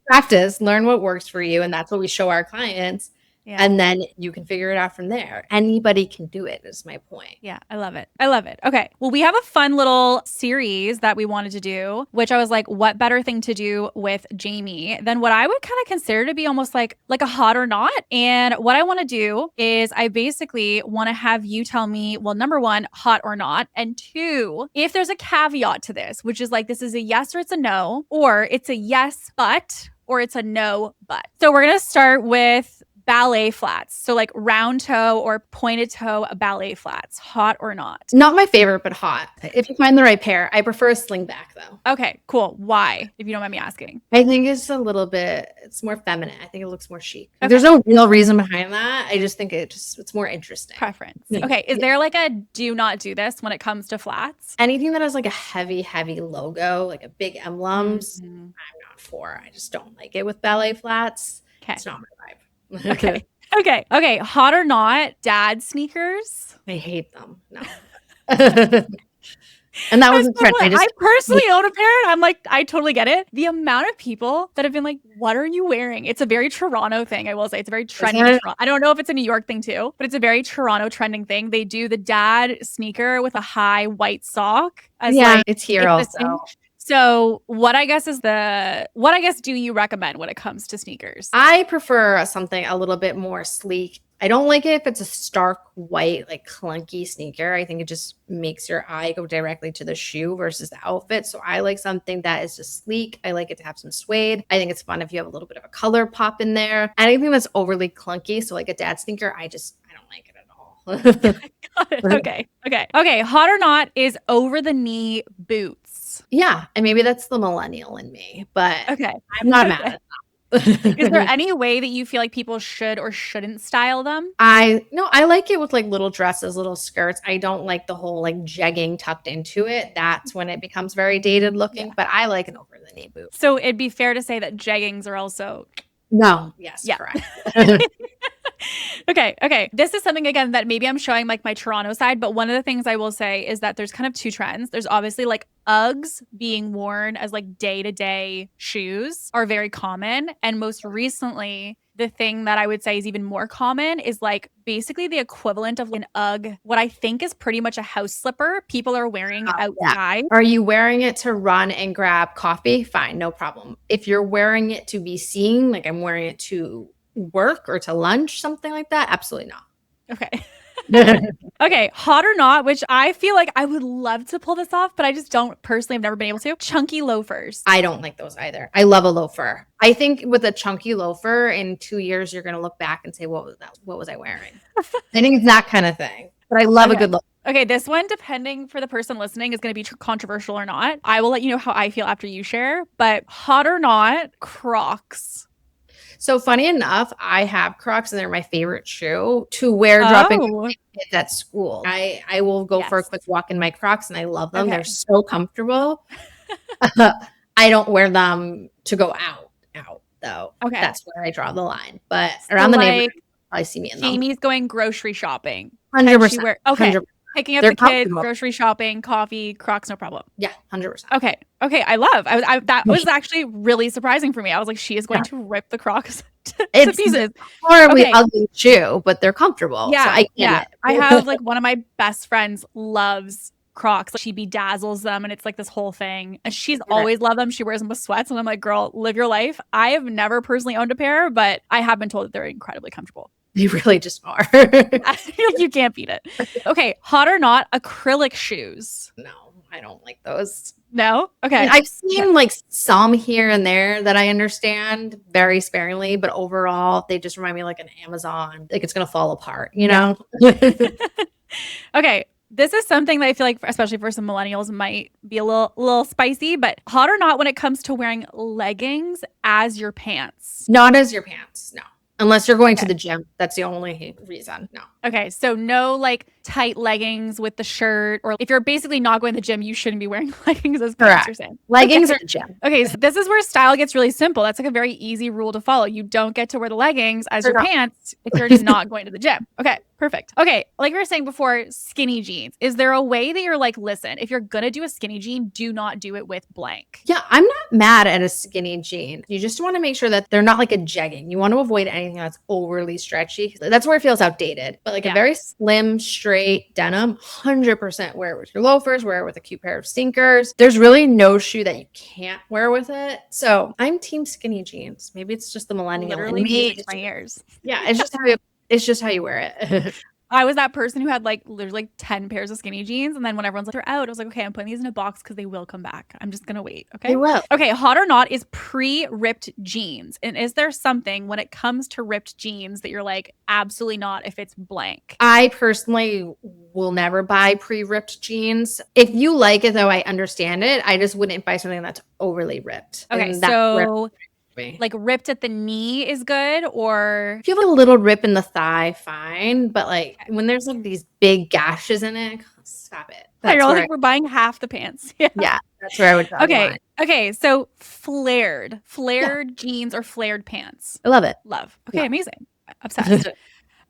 Practice, learn what works for you. And that's what we show our clients. Yeah. And then you can figure it out from there. Anybody can do it, is my point. Yeah, I love it. I love it. Okay. Well, we have a fun little series that we wanted to do, which I was like, what better thing to do with Jamie than what I would kind of consider to be almost like a hot or not. And what I want to do is I basically want to have you tell me, well, number one, hot or not. And two, if there's a caveat to this, which is like, this is a yes or it's a no, or it's a yes, but, or it's a no, but. So we're going to start with ballet flats. So like round toe or pointed toe ballet flats, hot or not? Not my favorite, but hot. If you find the right pair. I prefer a sling back though. Okay, cool. Why, if you don't mind me asking? I think it's a little bit, it's more feminine. I think it looks more chic. Okay. There's no real reason behind that. I just think it's more interesting. Preference. Okay. Is there like a do not do this when it comes to flats? Anything that has like a heavy logo, like a big emblems, I'm not for. I just don't like it with ballet flats. Okay. It's not my vibe. Okay. Hot or not, dad sneakers? I hate them. No. And that was a trend. I personally own a pair. And I'm like, I totally get it. The amount of people that have been like, what are you wearing? It's a very Toronto thing, I will say. It's a very trendy. I don't know if it's a New York thing too, but it's a very Toronto trending thing. They do the dad sneaker with a high white sock. It's here also. So what I guess do you recommend when it comes to sneakers? I prefer something a little bit more sleek. I don't like it if it's a stark white, like clunky sneaker. I think it just makes your eye go directly to the shoe versus the outfit. So I like something that is just sleek. I like it to have some suede. I think it's fun if you have a little bit of a color pop in there. Anything that's overly clunky, so like a dad sneaker, I don't like it at all. Got it. Okay. Hot or not is over the knee boots. Yeah, and maybe that's the millennial in me, but okay, I'm not mad at that. Is there any way that you feel like people should or shouldn't style them? I like it with like little dresses, little skirts. I don't like the whole like jegging tucked into it. That's when it becomes very dated looking, but I like an over the knee boot. So it'd be fair to say that jeggings are also correct. Okay. This is something, again, that maybe I'm showing like my Toronto side, but one of the things I will say is that there's kind of two trends. There's obviously like Uggs being worn as like day-to-day shoes are very common. And most recently, the thing that I would say is even more common is like basically the equivalent of an Ugg, what I think is pretty much a house slipper people are wearing outside. Are you wearing it to run and grab coffee? Fine, no problem. If you're wearing it to be seen, like I'm wearing it to work or to lunch, something like that, absolutely not. Okay. Okay, hot or not, which I feel like I would love to pull this off, but I just don't personally, I've never been able to. Chunky loafers. I don't like those either. I love a loafer. I think with a chunky loafer in 2 years, you're going to look back and say, what was that? What was I wearing? I think it's that kind of thing, but I love a good look. Okay, this one, depending for the person listening, is going to be controversial or not. I will let you know how I feel after you share, but hot or not, Crocs. So funny enough, I have Crocs and they're my favorite shoe to wear dropping kids at school. I will go for a quick walk in my Crocs and I love them. Okay. They're so comfortable. I don't wear them to go out though. Okay. That's where I draw the line. But so around the neighborhood, I see me in them. Jamie's going grocery shopping. 100%. Okay. 100%. Picking up the kids, grocery shopping, coffee, Crocs, no problem. Yeah, 100%. Okay. I love. That was actually really surprising for me. I was like, she is going to rip the Crocs to pieces. Horribly ugly shoe, but they're comfortable. Yeah, so I get it. I have like one of my best friends loves Crocs. Like, she bedazzles them and it's like this whole thing. And she's always loved them. She wears them with sweats. And I'm like, girl, live your life. I have never personally owned a pair, but I have been told that they're incredibly comfortable. They really just are. You can't beat it. Okay. Hot or not, acrylic shoes. No, I don't like those. No? Okay. I mean, I've seen like some here and there that I understand very sparingly, but overall, they just remind me like an Amazon. Like it's going to fall apart, you know? Okay. This is something that I feel like, especially for some millennials, might be a little spicy, but hot or not when it comes to wearing leggings as your pants? Not as your pants, no. Unless you're going to the gym. That's the only reason. No. Okay, so no like tight leggings with the shirt, or if you're basically not going to the gym, you shouldn't be wearing leggings as pants, you're saying. Leggings at the gym. Okay, so this is where style gets really simple. That's like a very easy rule to follow. You don't get to wear the leggings as your pants if you're not going to the gym. Okay, perfect. Okay, like we were saying before, skinny jeans. Is there a way that you're like, listen, if you're gonna do a skinny jean, do not do it with blank? Yeah, I'm not mad at a skinny jean. You just want to make sure that they're not like a jegging. You want to avoid anything that's overly stretchy. That's where it feels outdated. But like a very slim, straight denim, 100% wear it with your loafers, wear it with a cute pair of sneakers. There's really no shoe that you can't wear with it. So I'm team skinny jeans. Maybe it's just the millennial in me. My ears. Yeah, it's just how you wear it. I was that person who had like literally like 10 pairs of skinny jeans. And then when everyone's like, they're out, I was like, okay, I'm putting these in a box because they will come back. I'm just going to wait. Okay. They will. Okay. Hot or not is pre-ripped jeans. And is there something when it comes to ripped jeans that you're like, absolutely not if it's blank? I personally will never buy pre-ripped jeans. If you like it though, I understand it. I just wouldn't buy something that's overly ripped. Okay. So like ripped at the knee is good, or if you have a little rip in the thigh, fine. But like when there's like these big gashes in it, stop it. You're like, we're buying half the pants. Yeah, that's where I would go. Okay. So flared jeans or flared pants. I love it. Okay, amazing. Obsessed.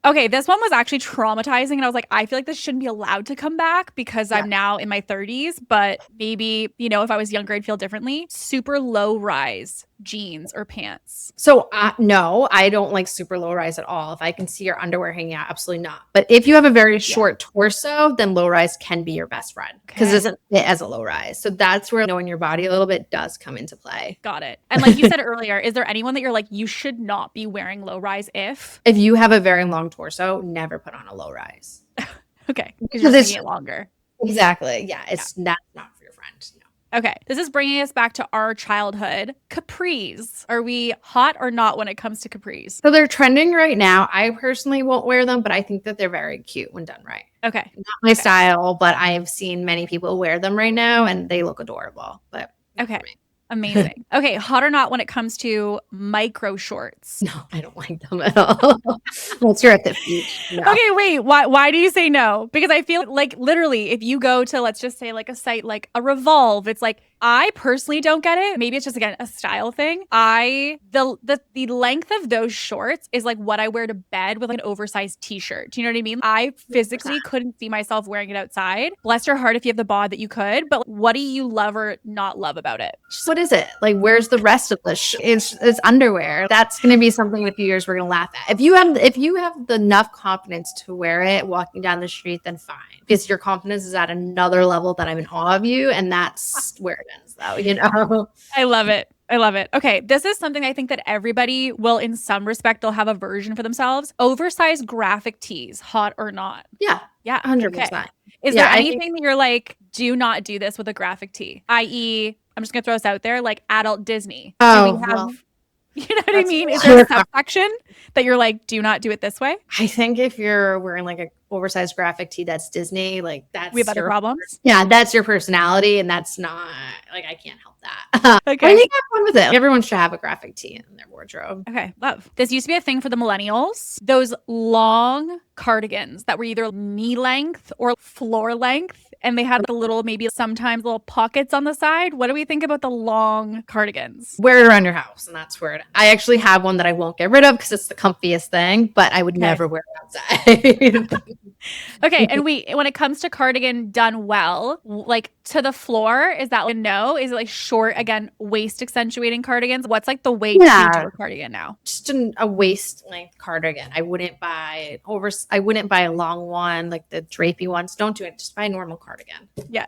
Okay, this one was actually traumatizing, and I was like, I feel like this shouldn't be allowed to come back because I'm now in my 30s, but maybe, if I was younger, I'd feel differently. Super low rise jeans or pants. So no, I don't like super low rise at all. If I can see your underwear hanging out, absolutely not. But if you have a very short torso, then low rise can be your best friend because it doesn't fit as a low rise. So that's where knowing your body a little bit does come into play. Got it. And like you said earlier, is there anyone that you're like, you should not be wearing low rise if you have a very long torso, never put on a low rise. Okay. Because you're making it longer. Exactly. Yeah. That's not for your friend. No. Okay, this is bringing us back to our childhood. Capris. Are we hot or not when it comes to capris? So they're trending right now. I personally won't wear them, but I think that they're very cute when done right. Okay. Not my style, but I have seen many people wear them right now and they look adorable. But okay. Amazing. Okay, hot or not when it comes to micro shorts? No, I don't like them at all. Unless you're at the beach. No. Okay, wait. Why do you say no? Because I feel like literally if you go to, let's just say like a site like a Revolve, it's like, I personally don't get it. Maybe it's just, again, a style thing. The length of those shorts is like what I wear to bed with like an oversized t-shirt. Do you know what I mean? I physically couldn't see myself wearing it outside. Bless your heart if you have the bod that you could, but what do you love or not love about it? What is it? Like, where's the rest of this? It's underwear. That's going to be something in a few years we're going to laugh at. If you have enough confidence to wear it walking down the street, then fine. Because your confidence is at another level that I'm in awe of you. And that's where it ends, though, I love it. Okay, this is something I think that everybody will, in some respect, they'll have a version for themselves. Oversized graphic tees, hot or not? Yeah, 100%. Okay. Is there anything that you're like, do not do this with a graphic tee? I.e., I'm just going to throw this out there, like adult Disney. You know what I mean? Is there a subsection that you're like, do not do it this way? I think if you're wearing like an oversized graphic tee that's Disney, like that's we have other problems. Yeah, that's your personality, and that's not like I can't help that. Okay, I think have fun with it. Everyone should have a graphic tee in their wardrobe. Okay, love. This used to be a thing for the millennials. Those long cardigans that were either knee length or floor length. And they had the little, maybe sometimes little pockets on the side. What do we think about the long cardigans? Wear it around your house, and that's where I actually have one that I won't get rid of because it's the comfiest thing, but I would never wear it outside. Okay, and when it comes to cardigan done well, like to the floor, is that like a no? Is it like short, again, waist accentuating cardigans? What's like the way to do a cardigan now? Just a waist length cardigan. I wouldn't buy a long one, like the drapey ones. Don't do it. Just buy a normal cardigan. Yeah.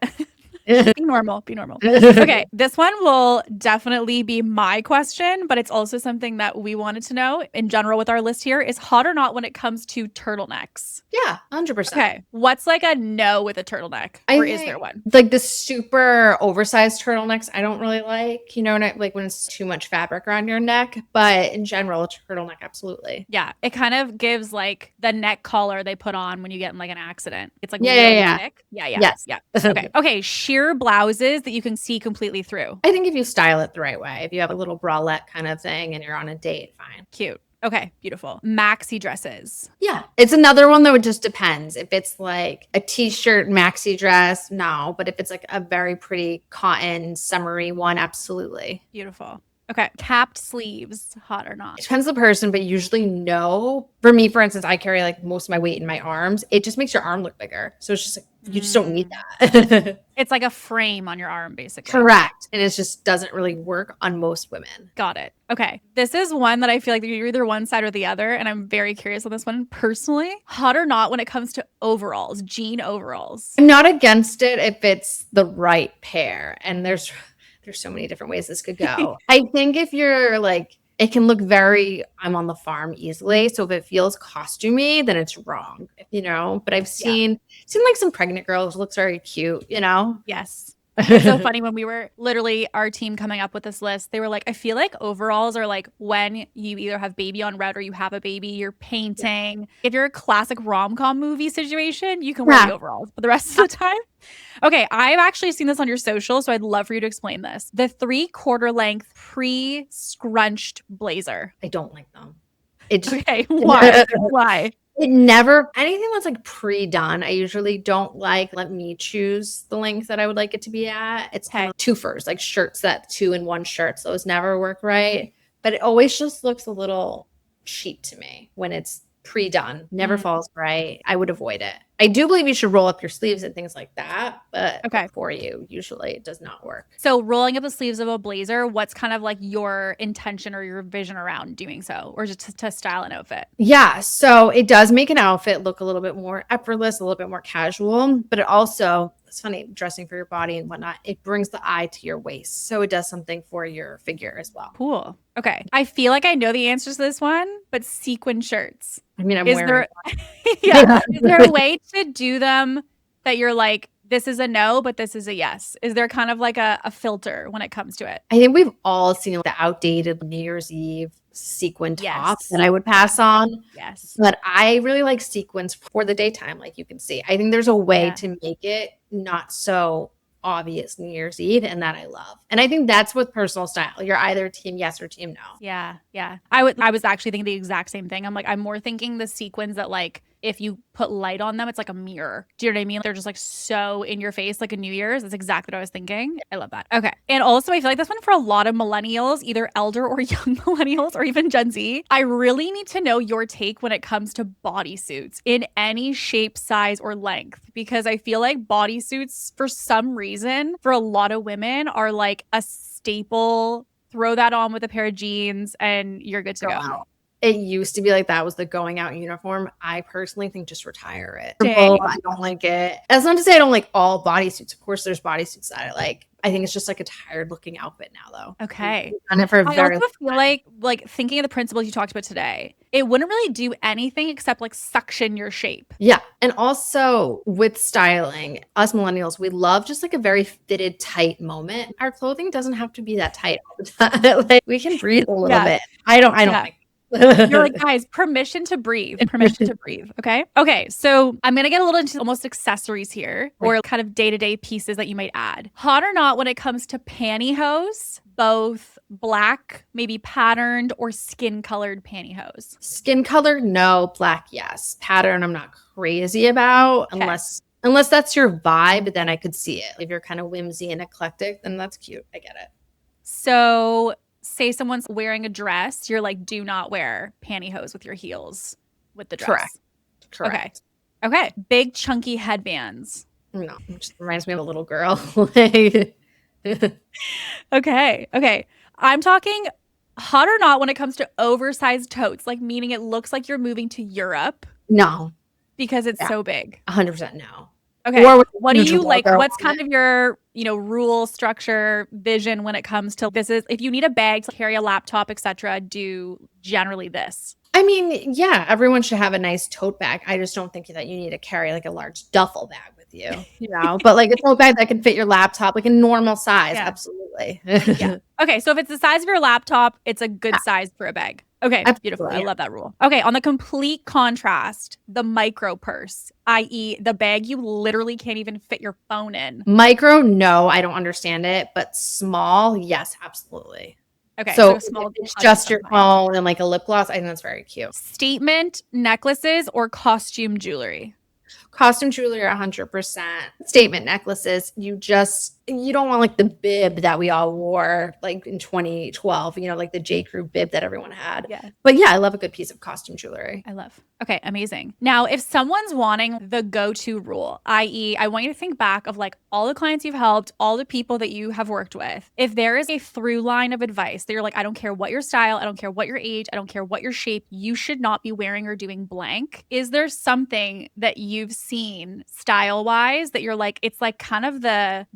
Be normal. Okay, this one will definitely be my question, but it's also something that we wanted to know in general with our list here is hot or not when it comes to turtlenecks? Yeah, 100%. Okay, what's like a no with a turtleneck? Or is there one? Like the super oversized turtlenecks, I don't really like, like when it's too much fabric around your neck, but in general, a turtleneck, absolutely. Yeah, it kind of gives like the neck collar they put on when you get in like an accident. It's like thick. Yes. Okay, sheer blouses that you can see completely through. I think if you style it the right way, if you have a little bralette kind of thing and you're on a date, fine. Cute. Okay, beautiful. Maxi dresses. Yeah. It's another one that would just depends. If it's like a t-shirt maxi dress, no. But if it's like a very pretty cotton summery one, absolutely. Beautiful. Okay. Capped sleeves, hot or It not? depends on the person, but usually no. For me, for instance, I carry like most of my weight in my arms. It just makes your arm look bigger. So it's just like, you just don't need that. It's like a frame on your arm, basically. Correct. And it just doesn't really work on most women. Got it. Okay. This is one that I feel like you're either one side or the other. And I'm very curious on this one personally. Hot or not when it comes to overalls, jean overalls. I'm not against it if it's the right pair. And there's so many different ways this could go. I think if you're like, it can look very, I'm on the farm easily. So if it feels costumey, then it's wrong, but I've seen like some pregnant girls looks very cute, Yes. It's so funny when we were literally our team coming up with this list, they were like, I feel like overalls are like when you either have baby on red or you have a baby, you're painting. If you're a classic rom-com movie situation, you can wear the overalls, but the rest of the time. Okay, I've actually seen this on your social, so I'd love for you to explain this. The 3/4 length pre-scrunched blazer. I don't like them. Okay, why? Why? It never, anything that's like pre-done, I usually don't like. Let me choose the length that I would like it to be at. It's kind of twofers, like shirts that 2-in-1 shirts. Those never work right. But it always just looks a little cheap to me when it's pre-done. Never falls right. I would avoid it. I do believe you should roll up your sleeves and things like that, but for you, usually it does not work. So rolling up the sleeves of a blazer, what's kind of like your intention or your vision around doing so, or just to style an outfit? Yeah, so it does make an outfit look a little bit more effortless, a little bit more casual, but it also, it's funny, dressing for your body and whatnot, it brings the eye to your waist. So it does something for your figure as well. Cool. Okay. I feel like I know the answers to this one, but sequin shirts. I mean, I'm wearing Is there a way to do them that you're like, this is a no, but this is a yes? Is there kind of like a filter when it comes to it? I think we've all seen the outdated New Year's Eve sequin tops that I would pass on. Yes. But I really like sequins for the daytime, like you can see. I think there's a way to make it not so obvious New Year's Eve, and that I love. And I think that's with personal style. You're either team yes or team no. Yeah. I was actually thinking the exact same thing. I'm more thinking the sequins that like if you put light on them, it's like a mirror. Do you know what I mean? They're just like so in your face, like a New Year's. That's exactly what I was thinking. I love that. Okay. And also I feel like this one for a lot of millennials, either elder or young millennials or even Gen Z. I really need to know your take when it comes to bodysuits in any shape, size, or length, because I feel like bodysuits for some reason for a lot of women are like a staple. Throw that on with a pair of jeans and you're good to go. It used to be like that was the going out uniform. I personally think just retire it. Dang. I don't like it. That's not to say I don't like all bodysuits. Of course, there's bodysuits that I like. I think it's just like a tired looking outfit now, though. Okay. I've done it for a very also feel like thinking of the principles you talked about today, it wouldn't really do anything except like suction your shape. Yeah. And also with styling, us millennials, we love just like a very fitted, tight moment. Our clothing doesn't have to be that tight all the time. Like we can breathe a little bit. I don't like You're like, guys, permission to breathe. Okay. So I'm going to get a little into almost accessories here, or kind of day-to-day pieces that you might add. Hot or not when it comes to pantyhose, both black, maybe patterned, or skin-colored pantyhose? Skin color, no. Black, yes. Pattern, I'm not crazy about unless that's your vibe, then I could see it. If you're kind of whimsy and eclectic, then that's cute. I get it. So say someone's wearing a dress, you're like, do not wear pantyhose with your heels with the dress. Correct. Okay. Big chunky headbands. No, it just reminds me of a little girl. Okay. I'm talking hot or not when it comes to oversized totes, like meaning it looks like you're moving to Europe. No. Because it's so big. 100% no. Okay. What do you like? What's kind of your, rule, structure, vision when it comes to this? Is if you need a bag to carry a laptop, etc., do generally this? I mean, yeah, everyone should have a nice tote bag. I just don't think that you need to carry like a large duffel bag with you, but like a tote bag that can fit your laptop, like a normal size. Yeah. Absolutely. Yeah. Okay. So if it's the size of your laptop, it's a good size for a bag. Okay, absolutely. Beautiful. I love that rule. Okay, on the complete contrast, the micro purse, i.e. the bag you literally can't even fit your phone in. Micro, no, I don't understand it, but small, yes, absolutely. Okay. So a small it's touch just of your some kind. phone and like a lip gloss. I think that's very cute. Statement necklaces or costume jewelry? Costume jewelry are 100%. Statement necklaces, you don't want like the bib that we all wore like in 2012, like the J. Crew bib that everyone had. Yeah. But yeah, I love a good piece of costume jewelry. I love. Okay, amazing. Now, if someone's wanting the go-to rule, i.e., I want you to think back of like all the clients you've helped, all the people that you have worked with. If there is a through line of advice that you're like, I don't care what your style, I don't care what your age, I don't care what your shape, you should not be wearing or doing blank. Is there something that you've seen style-wise that you're like, it's like kind of the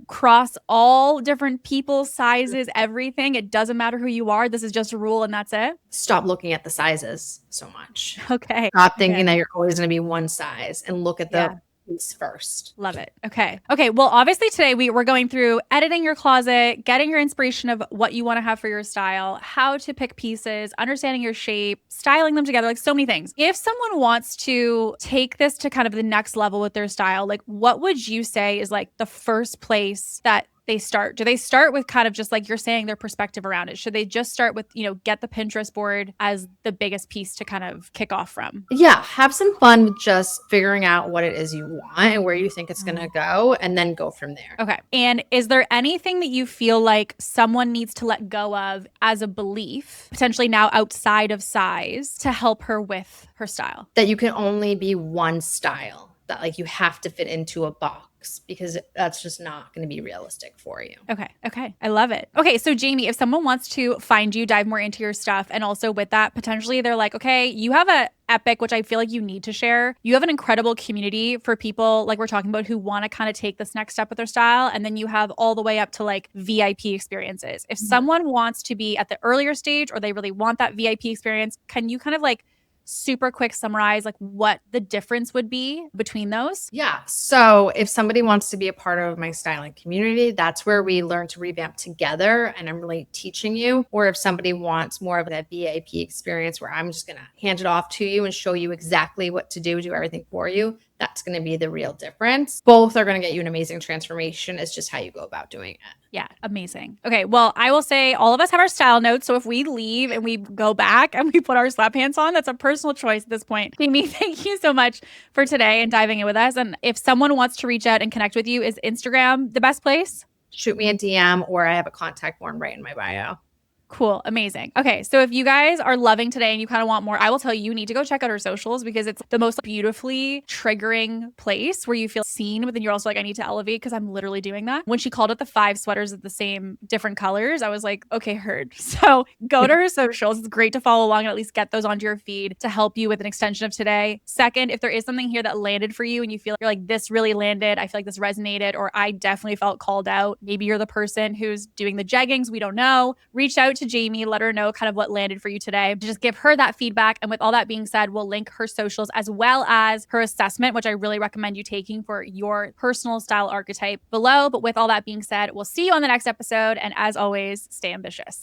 cross all different people, sizes, everything. It doesn't matter who you are. This is just a rule and that's it? Stop looking at the sizes so much. Okay. Stop thinking that you're always going to be one size and look at the piece first. Love it. Okay. Okay. Well, obviously today we're going through editing your closet, getting your inspiration of what you want to have for your style, how to pick pieces, understanding your shape, styling them together, like so many things. If someone wants to take this to kind of the next level with their style, like what would you say is like the first place that they start? Do they start with kind of just like you're saying their perspective around it? Should they just start with, get the Pinterest board as the biggest piece to kind of kick off from? Yeah, have some fun with just figuring out what it is you want and where you think it's going to go and then go from there. Okay. And is there anything that you feel like someone needs to let go of as a belief, potentially now outside of size, to help her with her style? That you can only be one style, that like you have to fit into a box, because that's just not going to be realistic for you. Okay. Okay. I love it. Okay. So Jamie, if someone wants to find you, dive more into your stuff, and also with that, potentially they're like, okay, you have a epic, which I feel like you need to share. You have an incredible community for people like we're talking about who want to kind of take this next step with their style. And then you have all the way up to like VIP experiences. If someone wants to be at the earlier stage or they really want that VIP experience, can you kind of like super quick summarize like what the difference would be between those? Yeah. So if somebody wants to be a part of my styling community, that's where we learn to revamp together and I'm really teaching you. Or if somebody wants more of that VIP experience where I'm just going to hand it off to you and show you exactly what to do everything for you, that's going to be the real difference. Both are going to get you an amazing transformation. It's just how you go about doing it. Yeah, amazing. Okay, well, I will say all of us have our style notes. So if we leave and we go back and we put our sweatpants on, that's a personal choice at this point. Jamie, thank you so much for today and diving in with us. And if someone wants to reach out and connect with you, is Instagram the best place? Shoot me a DM or I have a contact form right in my bio. Cool. Amazing. Okay. So if you guys are loving today and you kind of want more, I will tell you, you need to go check out her socials because it's the most beautifully triggering place where you feel seen, but then you're also like, I need to elevate because I'm literally doing that. When she called it the 5 sweaters of the same different colors, I was like, okay, heard. So go to her socials. It's great to follow along and at least get those onto your feed to help you with an extension of today. Second, if there is something here that landed for you and you feel you're like, this really landed, I feel like this resonated, or I definitely felt called out. Maybe you're the person who's doing the jeggings. We don't know. Reach out to Jamie, let her know kind of what landed for you today. Just give her that feedback. And with all that being said, we'll link her socials as well as her assessment, which I really recommend you taking for your personal style archetype below. But with all that being said, we'll see you on the next episode. And as always, stay ambitious.